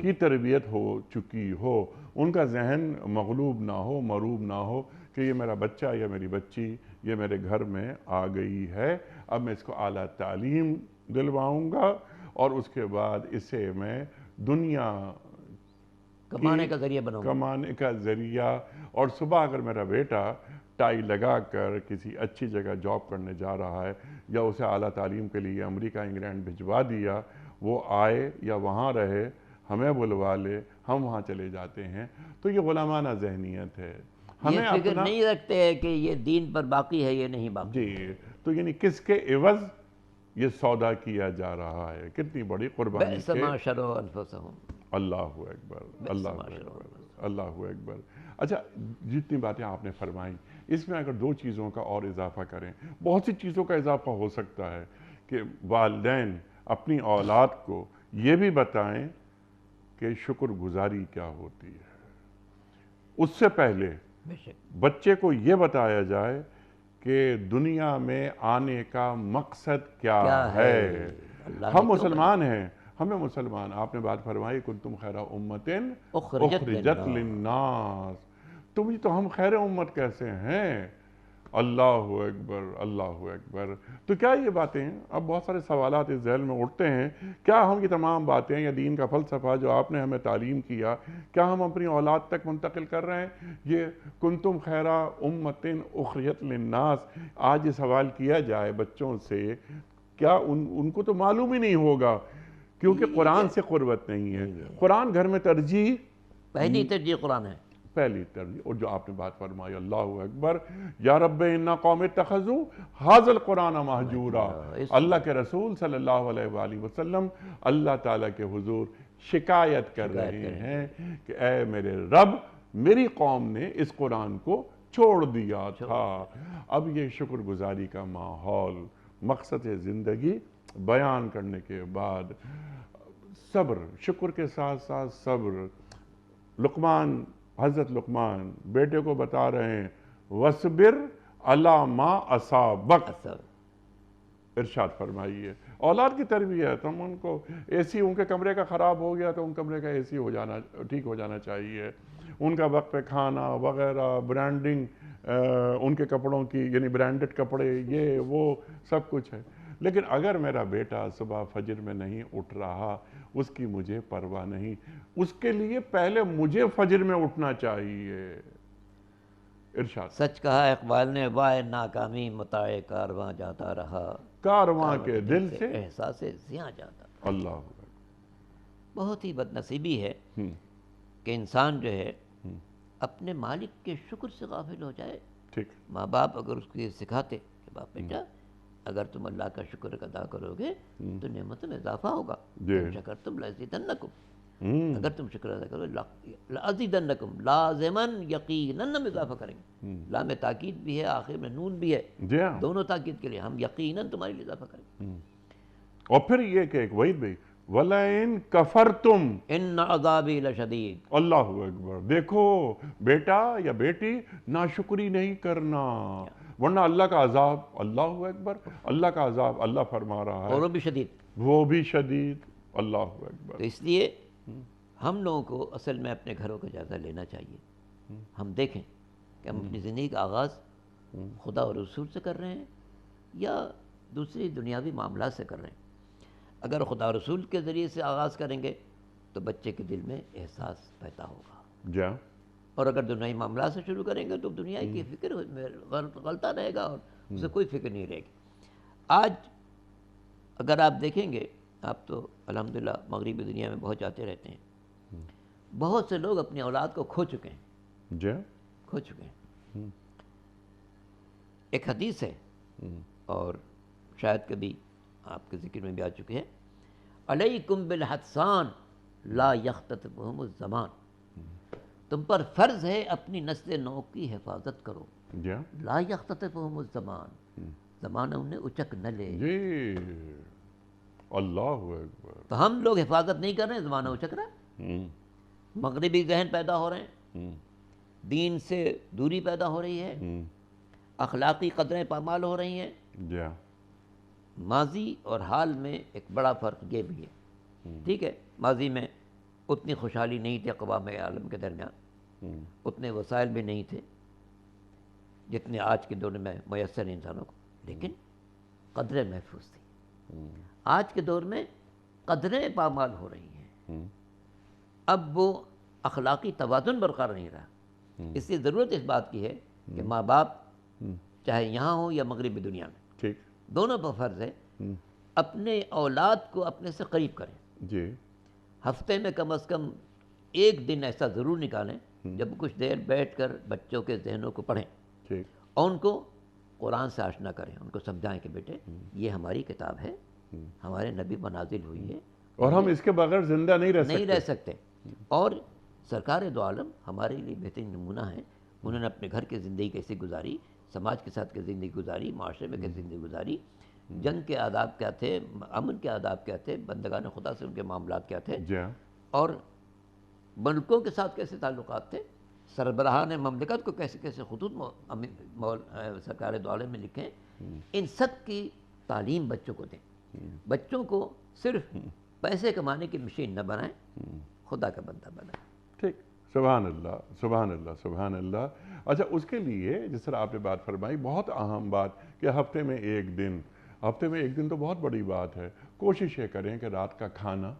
کی تربیت ہو چکی ہو، ان کا ذہن مغلوب نہ ہو، مروب نہ ہو کہ یہ میرا بچہ یا میری بچی یہ میرے گھر میں آ گئی ہے، اب میں اس کو اعلیٰ تعلیم دلواؤں گا اور اس کے بعد اسے میں دنیا کمانے کا ذریعہ بناؤں گا، کمانے کا ذریعہ۔ اور صبح اگر میرا بیٹا ٹائی لگا کر کسی اچھی جگہ جاب کرنے جا رہا ہے، یا اسے اعلیٰ تعلیم کے لیے امریکہ انگلینڈ بھجوا دیا، وہ آئے یا وہاں رہے، ہمیں بلوا لے، ہم وہاں چلے جاتے ہیں، تو یہ غلامانہ ذہنیت ہے۔ یہ فکر نہیں رکھتے کہ یہ دین پر باقی ہے، یہ نہیں باقی۔ جی، تو یعنی کس کے عوض یہ سودا کیا جا رہا ہے، کتنی بڑی قربانی بئس کے۔ ما شروا انفسہم۔ اللہ اکبر، اللہ اکبر، اللہ اکبر۔ اچھا، جتنی باتیں آپ نے فرمائیں، اس میں اگر دو چیزوں کا اور اضافہ کریں، بہت سی چیزوں کا اضافہ ہو سکتا ہے کہ والدین اپنی اولاد کو یہ بھی بتائیں کہ شکر گزاری کیا ہوتی ہے۔ اس سے پہلے بچے کو یہ بتایا جائے کہ دنیا میں آنے کا مقصد کیا ہے۔ ہم مسلمان ہیں، ہمیں مسلمان، آپ نے بات فرمائی کنتم خیر امت اخرجت للناس، تو ہم خیر امت کیسے ہیں؟ اللہ اکبر، اللہ اکبر۔ تو کیا یہ باتیں ہیں؟ اب بہت سارے سوالات اس ذہن میں اٹھتے ہیں، کیا ہم یہ تمام باتیں یا دین کا فلسفہ جو آپ نے ہمیں تعلیم کیا، کیا ہم اپنی اولاد تک منتقل کر رہے ہیں؟ یہ کنتم خیر امت اخرجت للناس، آج یہ سوال کیا جائے بچوں سے، کیا ان کو تو معلوم ہی نہیں ہوگا، کیونکہ قرآن سے قربت نہیں ہے۔ قرآن گھر میں ترجیح، پہلی ترجیح قرآن ہے، پہلی ترجیح۔ اور جو آپ نے بات فرمائی، اللہ اکبر، یا رب انا قوم اتخذوا ھذا القرآن مہجورا، اللہ کے رسول صلی اللہ علیہ وآلہ وسلم اللہ تعالیٰ کے حضور شکایت کر رہے ہیں کہ اے میرے رب، میری قوم نے اس قرآن کو چھوڑ دیا تھا۔ اب یہ شکر گزاری کا ماحول، مقصد زندگی بیان کرنے کے بعد صبر، شکر کے ساتھ ساتھ صبر۔ لقمان، حضرت لقمان بیٹے کو بتا رہے ہیں وَاصْبِرْ عَلَىٰ مَا أَصَابَكَ، ارشاد فرمائیے۔ اولاد کی تربیت، ہم ان کو اے سی، ان کے کمرے کا خراب ہو گیا تو ان کمرے کا اے سی ٹھیک ہو جانا چاہیے، ان کا وقت پہ کھانا وغیرہ، برانڈنگ ان کے کپڑوں کی، یعنی برانڈڈ کپڑے، یہ وہ سب کچھ ہے۔ لیکن اگر میرا بیٹا صبح فجر میں نہیں اٹھ رہا، اس کی مجھے پرواہ نہیں، اس کے لیے پہلے مجھے فجر میں اٹھنا چاہیے۔ ارشاد، سچ کہا اقبال نے، وائے ناکامی متاع کارواں جاتا رہا، کارواں کے دل سے احساس زیاں جاتا۔ اللہ بہت ہی بد نصیبی ہے کہ انسان جو ہے اپنے مالک کے شکر سے غافل ہو جائے۔ ٹھیک، ماں باپ اگر اس کو یہ سکھاتے کہ باپ بیٹا اگر تم اللہ کا شکر ادا کرو گے تو نعمتوں میں اضافہ ہوگا، تم شکرتم لازیدنکم، اگر تم شکر ادا کرو لازیدنکم، لازماً یقیناً ہم اضافہ کریں گے۔ لام تاکید بھی ہے، آخر میں نون بھی ہے، دونوں تاکید کے لیے، ہم یقیناً تمہارے لیے اضافہ کریں گے۔ اور پھر یہ کہ ایک وعید بھی، وَلَئِن كَفَرْتُمْ ان عذابی لشدید، اللہ اکبر۔ دیکھو بیٹا یا بیٹی، ناشکری نہیں کرنا، ورنہ اللہ کا عذاب، اللہ اکبر، اللہ کا عذاب اللہ فرما رہا ہے، اور وہ بھی شدید۔ وہ بھی شدید، اللہ اکبر۔ تو اس لیے ہم لوگوں کو اصل میں اپنے گھروں کا جائزہ لینا چاہیے۔ ہم دیکھیں کہ ہم اپنی زندگی کا آغاز خدا اور رسول سے کر رہے ہیں یا دوسری دنیاوی معاملات سے کر رہے ہیں۔ اگر خدا اور رسول کے ذریعے سے آغاز کریں گے تو بچے کے دل میں احساس پیدا ہوگا، جا، اور اگر دنیائی معاملات سے شروع کریں گے تو دنیا کی فکر غلطہ رہے گا اور اسے کوئی فکر نہیں رہے گی۔ آج اگر آپ دیکھیں گے، آپ تو الحمدللہ مغربی دنیا میں بہت جاتے رہتے ہیں، بہت سے لوگ اپنی اولاد کو کھو چکے ہیں، جا، کھو چکے ہیں۔ ایک حدیث ہے اور شاید کبھی آپ کے ذکر میں بھی آ چکے ہیں، علیکم بالحدثان لا یختطفہم الزمان، تم پر فرض ہے اپنی نسل نو کی حفاظت کرو. جی لا یختطفہم الزمان، زمانہ انہیں اچک نہ لے. جی اللہ اکبر. تو ہم لوگ حفاظت نہیں کر رہے ہیں، زمانہ اچک رہا ہے. مغربی ذہن پیدا ہو رہے ہیں، دین سے دوری پیدا ہو رہی ہے، اخلاقی قدریں پامال ہو رہی ہیں. جی ماضی اور حال میں ایک بڑا فرق یہ بھی ہے. ٹھیک ہے، ماضی میں اتنی خوشحالی نہیں تھی اقوام عالم کے درمیان، اتنے وسائل بھی نہیں تھے جتنے آج کے دور میں میسر ہیں انسانوں کو، لیکن قدریں محفوظ تھیں. آج کے دور میں قدریں پامال ہو رہی ہیں، اب وہ اخلاقی توازن برقرار نہیں رہا. اس لیے ضرورت اس بات کی ہے کہ ماں باپ چاہے یہاں ہوں یا مغربی دنیا میں، ٹھیک دونوں پر فرض ہے اپنے اولاد کو اپنے سے قریب کریں. جی ہفتے میں کم از کم ایک دن ایسا ضرور نکالیں جب کچھ دیر بیٹھ کر بچوں کے ذہنوں کو پڑھیں ٹھیک اور ان کو قرآن سے آشنا کریں، ان کو سمجھائیں کہ بیٹے یہ ہماری کتاب ہے، ہمارے نبی پر نازل ہوئی ہے، اور ہم اس کے بغیر زندہ نہیں رہ سکتے. اور سرکار دو عالم ہمارے لیے بہترین نمونہ ہیں. انہوں نے اپنے گھر کی زندگی کیسے گزاری، سماج کے ساتھ کیسے زندگی گزاری، معاشرے میں کیسے زندگی گزاری، جنگ کے آداب کیا تھے، امن کے آداب کیا تھے، بندگان خدا سے ان کے معاملات کیا تھے، جی اور ملکوں کے ساتھ کیسے تعلقات تھے، سربراہان مملکت کو کیسے کیسے خطوط سرکار دو عالم میں لکھیں. ان سب کی تعلیم بچوں کو دیں. بچوں کو صرف پیسے کمانے کی مشین نہ بنائیں، خدا کا بندہ بنائیں. ٹھیک. سبحان اللہ سبحان اللہ سبحان اللہ. اچھا، اس کے لیے جس طرح آپ نے بات فرمائی، بہت اہم بات کہ ہفتے میں ایک دن تو بہت بڑی بات ہے. کوشش یہ کریں کہ رات کا کھانا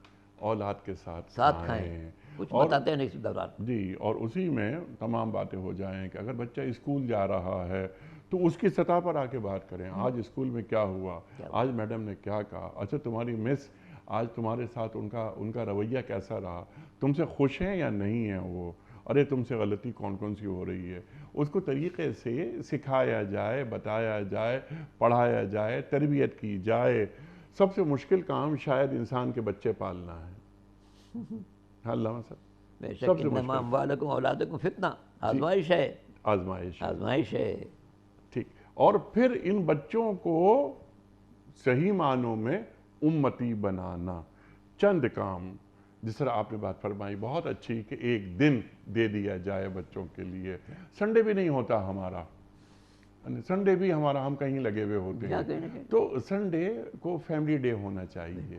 اولاد کے ساتھ کھائیں. کچھ اور بتاتے ہیں نہیں اس دوران. جی، اور اسی میں تمام باتیں ہو جائیں کہ اگر بچہ اسکول جا رہا ہے تو اس کی سطح پر آ کے بات کریں. آج اسکول میں کیا ہوا، آج میڈم نے کیا کہا، اچھا تمہاری مس آج تمہارے ساتھ ان کا رویہ کیسا رہا، تم سے خوش ہیں یا نہیں ہیں وہ، ارے تم سے غلطی کون سی ہو رہی ہے. اس کو طریقے سے سکھایا جائے، بتایا جائے، پڑھایا جائے، تربیت کی جائے. سب سے مشکل کام شاید انسان کے بچے پالنا ہے. علامہ صاحب، بے شک انما اموالکم اولادکم فتنہ، آزمائش ہے. آزمائش ہے. ٹھیک. اور پھر ان بچوں کو صحیح معنوں میں امتی بنانا. چند کام جس طرح آپ نے بات فرمائی بہت اچھی کہ ایک دن دے دیا جائے بچوں کے لیے. سنڈے بھی نہیں ہوتا ہمارا، سنڈے بھی ہمارا ہم کہیں لگے ہوئے ہوتے ہیں، تو سنڈے کو فیملی ڈے ہونا چاہیے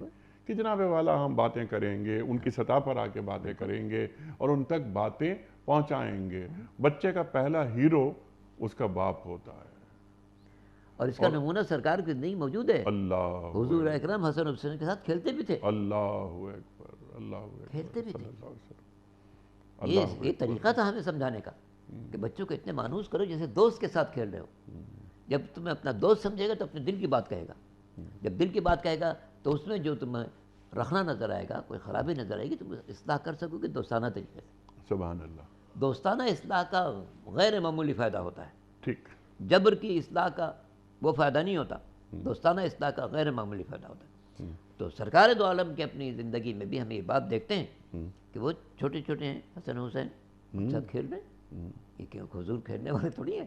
کہ جناب والا ہم باتیں کریں گے، ان کی سطح پر آ کے باتیں کریں گے اور ان تک باتیں پہنچائیں گے. بچے کا پہلا ہیرو اس کا باپ ہوتا ہے، اور اس کا نمونہ سرکار کی زندگی موجود ہے. اللہ حضور اکرم حسن حسین کے ساتھ کھیلتے بھی تھے. اللہ اکبر اللہ اکبر کھیلتے بھی صلی تھے. اللہ علیہ وسلم. یہ طریقہ تھا ہمیں سمجھانے کا کہ بچوں کو اتنے مانوس کرو جیسے دوست کے ساتھ کھیل رہے ہو. جب تمہیں اپنا دوست سمجھے گا تو اپنے دل کی بات کہے گا. جب دل کی بات کہے گا تو اس میں جو تمہیں رکھنا نظر آئے گا، کوئی خرابی نظر آئے گی، تم اصلاح کر سکو گے دوستانہ طریقے سے. سبحان اللہ. دوستانہ اصلاح کا غیر معمولی فائدہ ہوتا ہے. ٹھیک. جبر کی اصلاح کا وہ فائدہ نہیں ہوتا، دوستانہ اصلاح کا غیر معمولی فائدہ ہوتا ہے. تو سرکار دو عالم کی اپنی زندگی میں بھی ہم یہ بات دیکھتے ہیں کہ وہ چھوٹے چھوٹے ہیں، حسن حسین ان ساتھ کھیل رہے ہیں. یہ کیوں حضور کھیلنے والے تھوڑی ہیں،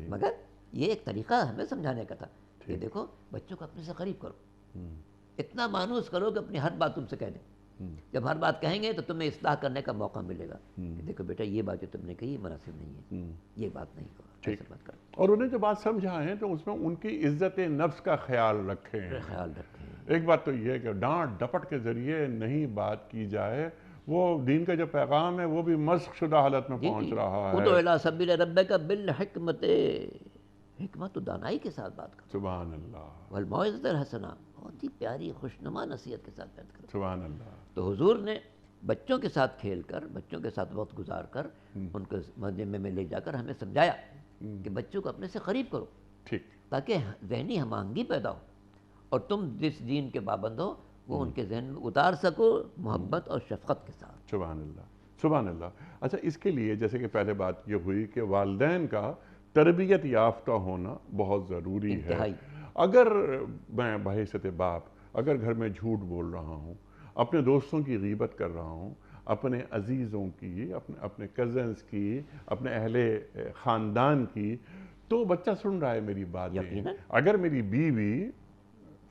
مگر یہ ایک طریقہ ہمیں سمجھانے کا تھا کہ دیکھو بچوں کو اپنے سے قریب کرو، اتنا مانوس کرو کہ اپنی ہر بات تم سے کہہ دیں. جب ہر بات کہیں گے تو تمہیں اصلاح کرنے کا موقع ملے گا کہ دیکھو بیٹا یہ بات جو تم نے کہی مناسب نہیں ہے، یہ بات نہیں کرو، ایسے بات کرو. اور انہیں جو بات سمجھائیں تو اس میں ان کی عزت نفس کا خیال رکھیں. ایک بات تو یہ ہے کہ ڈانٹ ڈپٹ کے ذریعے نہیں بات کی جائے. وہ دین کا جو پیغام ہے وہ بھی مسخ شدہ حالت میں پہنچ رہا ہے. ادعو الی سبیل ربک بالحکمت، حکمت و دانائی کے ساتھ بات کرو. سبحان اللہ. والموعظۃ الحسنہ، بہت ہی پیاری خوشنما نصیحت کے ساتھ بات کرو. سبحان اللہ. تو حضور نے بچوں کے ساتھ کھیل کر، بچوں کے ساتھ وقت گزار کر، ان کو مجمع میں لے جا کر ہمیں سمجھایا کہ بچوں کو اپنے سے قریب کرو. ٹھیک. تاکہ ذہنی ہم آہنگی پیدا ہو اور تم جس دین کے پابند ہو وہ ان کے ذہن میں اتار سکو محبت اور شفقت کے ساتھ. سبحان اللہ سبحان اللہ. اچھا، اس کے لیے جیسے کہ پہلے بات یہ ہوئی کہ والدین کا تربیت یافتہ ہونا بہت ضروری ہے. اگر میں بحیثیت باپ اگر گھر میں جھوٹ بول رہا ہوں، اپنے دوستوں کی غیبت کر رہا ہوں، اپنے عزیزوں کی، اپنے کزنز کی، اپنے اہل خاندان کی، تو بچہ سن رہا ہے میری باتیں۔ یقیناً۔ اگر میری بیوی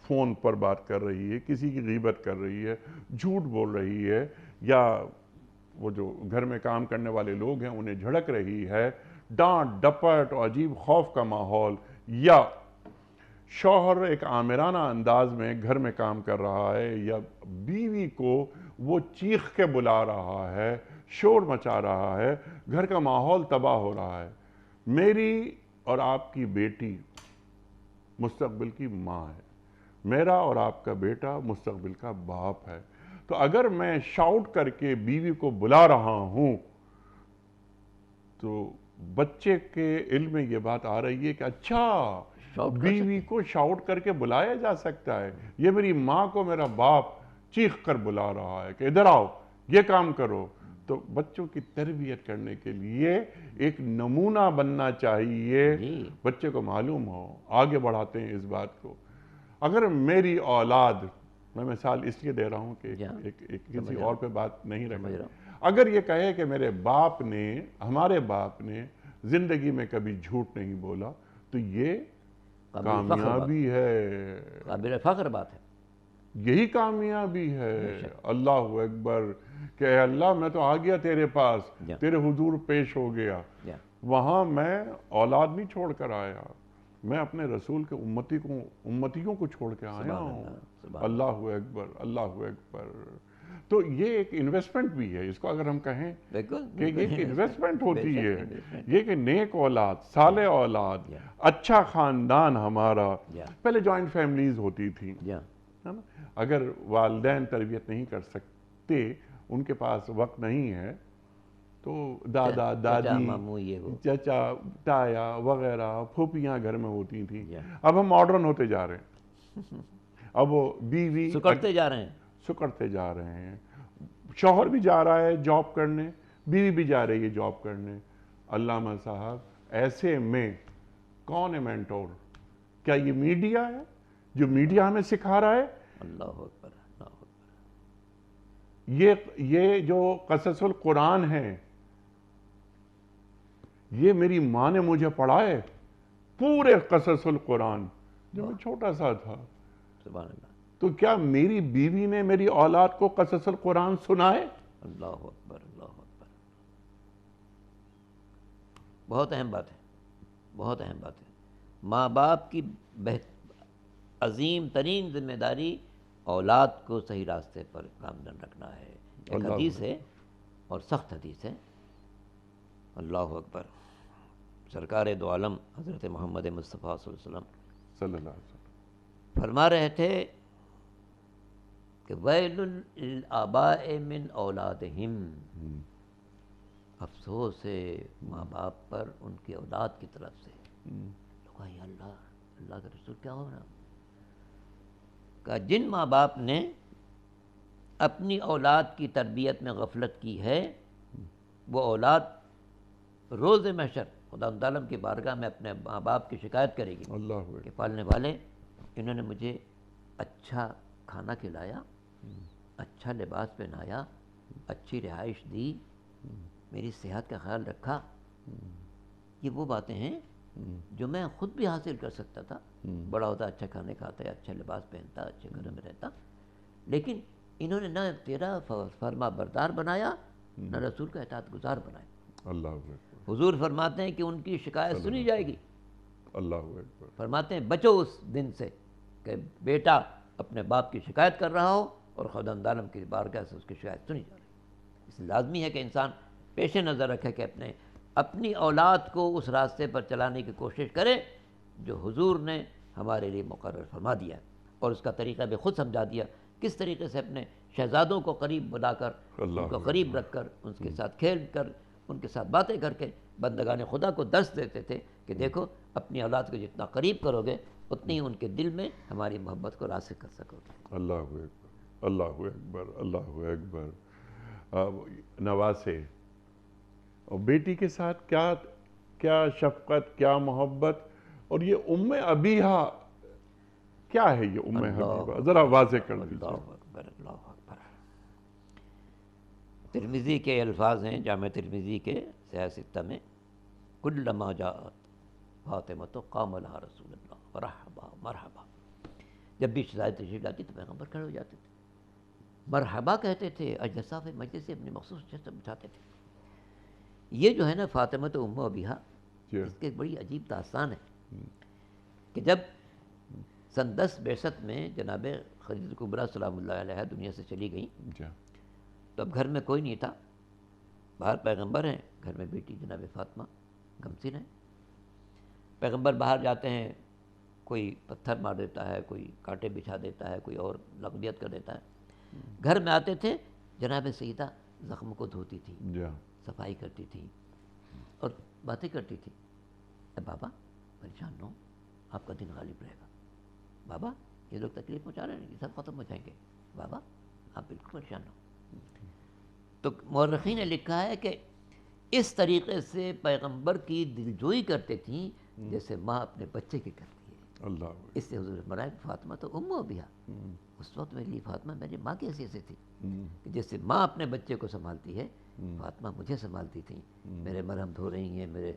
فون پر بات کر رہی ہے، کسی کی غیبت کر رہی ہے، جھوٹ بول رہی ہے، یا وہ جو گھر میں کام کرنے والے لوگ ہیں انہیں جھڑک رہی ہے، ڈانٹ ڈپٹ اور عجیب خوف کا ماحول، یا شوہر ایک آمرانہ انداز میں گھر میں کام کر رہا ہے، یا بیوی کو وہ چیخ کے بلا رہا ہے، شور مچا رہا ہے، گھر کا ماحول تباہ ہو رہا ہے، میری اور آپ کی بیٹی مستقبل کی ماں ہے، میرا اور آپ کا بیٹا مستقبل کا باپ ہے، تو اگر میں شاؤٹ کر کے بیوی کو بلا رہا ہوں تو بچے کے علم میں یہ بات آ رہی ہے کہ اچھا شاؤٹ کر بیوی کو شاؤٹ کر کے بلایا جا سکتا ہے، یہ میری ماں کو میرا باپ چیخ کر بلا رہا ہے کہ ادھر آؤ، یہ کام کرو۔ تو بچوں کی تربیت کرنے کے لیے ایک نمونہ بننا چاہیے، جی بچے کو معلوم ہو، آگے بڑھاتے ہیں اس بات کو۔ اگر میری اولاد، میں مثال اس لیے دے رہا ہوں کہ کسی اور پہ بات نہیں رکھنا، اگر یہ کہے کہ میرے باپ نے، ہمارے باپ نے زندگی میں کبھی جھوٹ نہیں بولا، تو یہ کامیابی ہے، قابل فخر بات ہے۔ یہی کامیابی ہے۔ اللہ اکبر، کہ اے اللہ میں تو آ گیا تیرے پاس، تیرے حضور پیش ہو گیا، وہاں میں اولاد نہیں چھوڑ کر آیا، میں اپنے رسول کے امتیوں کو چھوڑ کے آیا ہوں۔ اللہ اکبر، اللہ اکبر۔ تو یہ ایک انویسٹمنٹ بھی ہے، اس کو اگر ہم کہیں کہ یہ ایک انویسٹمنٹ ہوتی ہے، یہ کہ نیک اولاد، صالح اولاد، اچھا خاندان ہمارا۔ پہلے جوائنٹ فیملیز ہوتی تھیں، اگر والدین تربیت نہیں کر سکتے، ان کے پاس وقت نہیں ہے، تو دادا دادی، چچا تایا وغیرہ پھوپھیاں گھر میں ہوتی تھیں۔ اب ہم ماڈرن ہوتے جا رہے ہیں، اب وہ بیوی سکڑتے جا رہے ہیں، شوہر بھی جا رہا ہے جاب کرنے، بیوی بھی جا رہی ہے جاب کرنے۔ علامہ صاحب ایسے میں کون ہے مینٹور؟ کیا یہ میڈیا ہے جو میڈیا ہمیں سکھا رہا ہے؟ اللہ اکبر، اللہ اکبر۔ یہ جو قصص القرآن ہے، یہ میری ماں نے مجھے پڑھائے، پورے قصص القرآن، جب میں چھوٹا سا تھا۔ سبحان اللہ۔ تو کیا میری بیوی نے میری اولاد کو قصص القرآن سنائے؟ اللہ اکبر، اللہ اکبر۔ بہت اہم بات ہے، بہت اہم بات ہے۔ ماں باپ کی عظیم ترین ذمہ داری اولاد کو صحیح راستے پر گامزن رکھنا ہے۔ ایک حدیث ہے اور سخت حدیث ہے، اللہ اکبر۔ سرکار دو عالم حضرت محمد مصطفیٰ صلی اللہ علیہ وسلم فرما رہے تھے کہ ویل للآباء من اولادہم، افسوس ہے ماں باپ پر ان کی اولاد کی طرف سے۔ لوگا یا اللہ، اللہ کا رسول کیا ہو رہا؟ کہ جن ماں باپ نے اپنی اولاد کی تربیت میں غفلت کی ہے، وہ اولاد روز محشر خدا تعالیٰ کی بارگاہ میں اپنے ماں باپ کی شکایت کرے گی کہ پالنے والے انہوں نے مجھے اچھا کھانا کھلایا، اچھا لباس پہنایا، اچھی رہائش دی، میری صحت کا خیال رکھا۔ یہ وہ باتیں ہیں جو میں خود بھی حاصل کر سکتا تھا، بڑا ہوتا اچھا کھانے کھاتا ہے، اچھا لباس پہنتا، اچھے گھر میں رہتا، لیکن انہوں نے نہ تیرا فرما بردار بنایا، نہ رسول کا اطاعت گزار بنایا۔ اللہ حضور فرماتے ہیں کہ ان کی شکایت سنی جائے گی۔ اللہ اکبر۔ فرماتے ہیں بچو اس دن سے کہ بیٹا اپنے باپ کی شکایت کر رہا ہو اور خداوند عالم کی بارگاہ سے اس کی شکایت سنی جا رہی ہے۔ اس لیے لازمی ہے کہ انسان پیش نظر رکھے کہ اپنی اولاد کو اس راستے پر چلانے کی کوشش کرے جو حضور نے ہمارے لیے مقرر فرما دیا ہے، اور اس کا طریقہ بھی خود سمجھا دیا، کس طریقے سے اپنے شہزادوں کو قریب بلا کر، ان کو قریب رکھ کر، ان کے ساتھ کھیل کر، ان کے ساتھ باتیں کر کے بندگان خدا کو درس دیتے تھے کہ دیکھو اپنی اولاد کو جتنا قریب کرو گے اتنی ہی ان کے دل میں ہماری محبت کو راسخ کر سکو گے۔ اللہ اکبر، اللہ اکبر، اللہ اکبر۔ نواسے اور بیٹی کے ساتھ کیا شفقت، کیا محبت، اور یہ ام ابیہا کیا ہے؟ یہ ام حبیبہ ذرا واضح کر دیجیے۔ اللہ اکبر، اللہ اکبر۔ ترمذی کے الفاظ ہیں جامع ترمذی کے صحیح ستہ میں، کلما جاءت فاطمۃ قام لها رسول اللہ مرحبا مرحبا، جب بھی شہزادی تشریف لاتی تو پیغمبر کھڑے ہو جاتے تھے، مرحبا کہتے تھے، اجلسا فی مجلس سے اپنے مخصوص جگہ سے بٹھاتے تھے۔ یہ جو ہے نا فاطمۃ ام ابیہا، اس کی ایک بڑی عجیب داستان ہے کہ جب سن 10 بعثت میں جناب خدیجہ کبریٰ سلام اللہ علیہا دنیا سے چلی گئیں، تو اب گھر میں کوئی نہیں تھا، باہر پیغمبر ہیں، گھر میں بیٹی جناب فاطمہ گمسن ہے۔ پیغمبر باہر جاتے ہیں، کوئی پتھر مار دیتا ہے، کوئی کانٹے بچھا دیتا ہے، کوئی اور لقبیت کر دیتا ہے۔ گھر میں آتے تھے، جناب سیدہ زخم کو دھوتی تھی، صفائی کرتی تھی اور باتیں کرتی تھی۔ اے بابا پریشان نہ ہو، آپ کا دن غالب رہے گا، بابا یہ لوگ تکلیف پہنچا رہے ہیں، یہ سب ختم ہو جائیں گے، بابا آپ بالکل پریشان نہ ہو۔ تو مورخین نے لکھا ہے کہ اس طریقے سے پیغمبر کی دلجوئی کرتے تھیں جیسے ماں اپنے بچے کی کرتی ہے۔ اللہ اس سے حضور نے فرمایا فاطمہ تو ام ابیہا، اس وقت میرے لیے فاطمہ میری ماں کی حیثیت سے تھی، کہ جیسے ماں اپنے بچے کو سنبھالتی ہے، فاطمہ مجھے سنبھالتی تھیں، میرے مرہم دھو رہی ہیں، میرے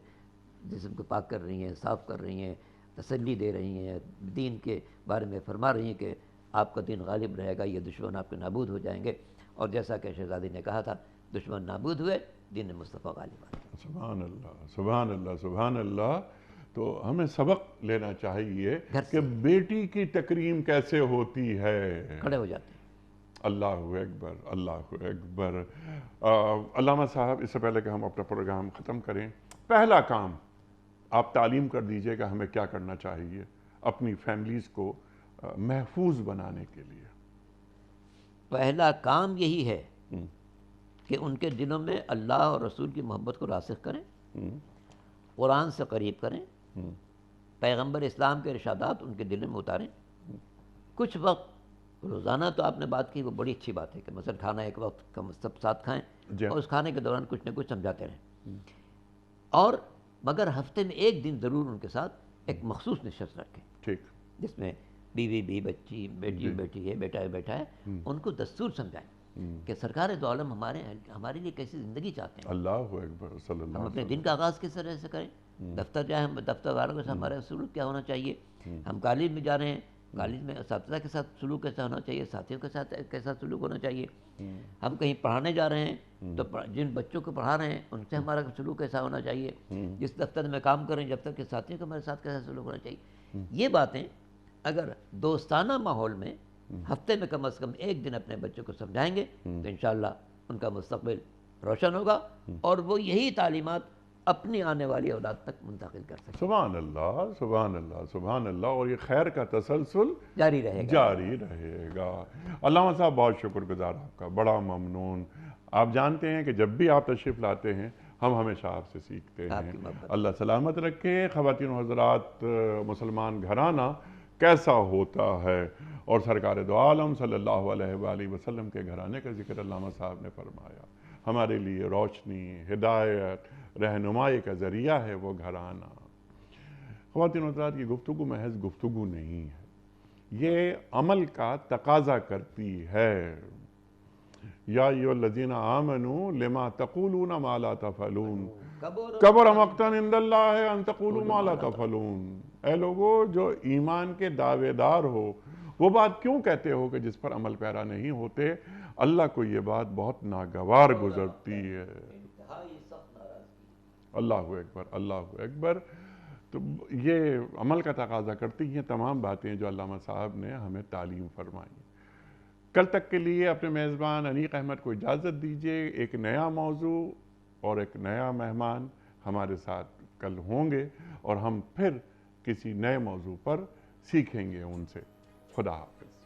جسم کو پاک کر رہی ہیں، صاف کر رہی ہیں، تسلی دے رہی ہیں، دین کے بارے میں فرما رہی ہیں کہ آپ کا دین غالب رہے گا، یہ دشمن آپ کے نابود ہو جائیں گے، اور جیسا کہ شہزادی نے کہا تھا دشمن نابود ہوئے، دین مصطفیٰ غالب آ گیا۔ سبحان اللہ سبحان اللہ سبحان اللہ۔ تو ہمیں سبق لینا چاہیے کہ بیٹی کی تکریم کیسے ہوتی ہے۔ کھڑے ہو جاتے ہیں۔ اللہ اکبر اللہ اکبر۔ علامہ صاحب، اس سے پہلے کہ ہم اپنا پروگرام ختم کریں، پہلا کام آپ تعلیم کر دیجئے کہ ہمیں کیا کرنا چاہیے اپنی فیملیز کو محفوظ بنانے کے لیے۔ پہلا کام یہی ہے کہ ان کے دلوں میں اللہ اور رسول کی محبت کو راسخ کریں، قرآن سے قریب کریں، پیغمبر اسلام کے ارشادات ان کے دل میں اتاریں۔ کچھ وقت روزانہ تو آپ نے بات کی، وہ بڑی اچھی بات ہے کہ مثلا کھانا ایک وقت کم سب ساتھ کھائیں اور اس کھانے کے دوران کچھ نہ کچھ سمجھاتے رہیں، اور مگر ہفتے میں ایک دن ضرور ان کے ساتھ ایک مخصوص نشست رکھیں، ٹھیک، جس میں بیوی بھی، بچی بیٹی بیٹی ہے، بیٹا بیٹا ہے، ان کو دستور سمجھائیں کہ سرکار دو عالم ہمارے لیے کیسی زندگی چاہتے ہیں، اللہ اکبر صلی اللہ ہم علیہ اپنے وسلم۔ دن کا آغاز کس طرح سے کریں، دفتر جائیں ہم دفتر والوں کے ساتھ ہمارا سلوک کیا ہونا چاہیے، ہم کالج میں جا رہے ہیں، کالج میں اساتذہ کے ساتھ سلوک کیسا ہونا چاہیے، ساتھیوں کے ساتھ کیسا سلوک ہونا چاہیے، ہم کہیں پڑھانے جا رہے ہیں تو جن بچوں کو پڑھا رہے ہیں ان سے ہمارا سلوک کیسا ہونا چاہیے، جس دفتر میں کام کر رہے ہیں دفتر کے ساتھیوں کا ہمارے ساتھ کیسا سلوک ہونا چاہیے۔ یہ باتیں اگر دوستانہ ماحول میں ہفتے میں کم از کم ایک دن اپنے بچوں کو سمجھائیں گے تو انشاءاللہ ان کا مستقبل روشن ہوگا اور وہ یہی تعلیمات اپنی آنے والی اولاد تک منتقل کر سکیں۔ سبحان اللہ سبحان اللہ سبحان اللہ، اور یہ خیر کا تسلسل جاری رہے گا، جاری رہے گا۔ علامہ صاحب بہت شکر گزار آپ کا، بڑا ممنون۔ آپ جانتے ہیں کہ جب بھی آپ تشریف لاتے ہیں ہم ہمیشہ آپ سے سیکھتے ہیں۔ اللہ سلامت رکھے۔ خواتین و حضرات، مسلمان گھرانہ کیسا ہوتا ہے، اور سرکار دو عالم صلی اللہ علیہ وآلہ وسلم کے گھرانے کا ذکر علامہ صاحب نے فرمایا۔ ہمارے لیے روشنی، ہدایت، رہنمائی کا ذریعہ ہے وہ گھرانہ۔ خواتین و حضرات، یہ گفتگو محض گفتگو نہیں ہے، یہ عمل کا تقاضا کرتی ہے۔ یا ایھا الذین آمنوا لما تقولون ما لا تفعلون کبر مقتا عند اللہ ان تقولوا ما لا تفعلون۔ اے لوگو جو ایمان کے دعوے دار ہو، وہ بات کیوں کہتے ہو کہ جس پر عمل پیرا نہیں ہوتے؟ اللہ کو یہ بات بہت ناگوار گزرتی ہے۔ اللہ اکبر اللہ اکبر۔ تو یہ عمل کا تقاضا کرتی ہیں تمام باتیں جو علامہ صاحب نے ہمیں تعلیم فرمائی۔ کل تک کے لیے اپنے میزبان انیق احمد کو اجازت دیجیے۔ ایک نیا موضوع اور ایک نیا مہمان ہمارے ساتھ کل ہوں گے، اور ہم پھر کسی نئے موضوع پر سیکھیں گے ان سے۔ خدا حافظ۔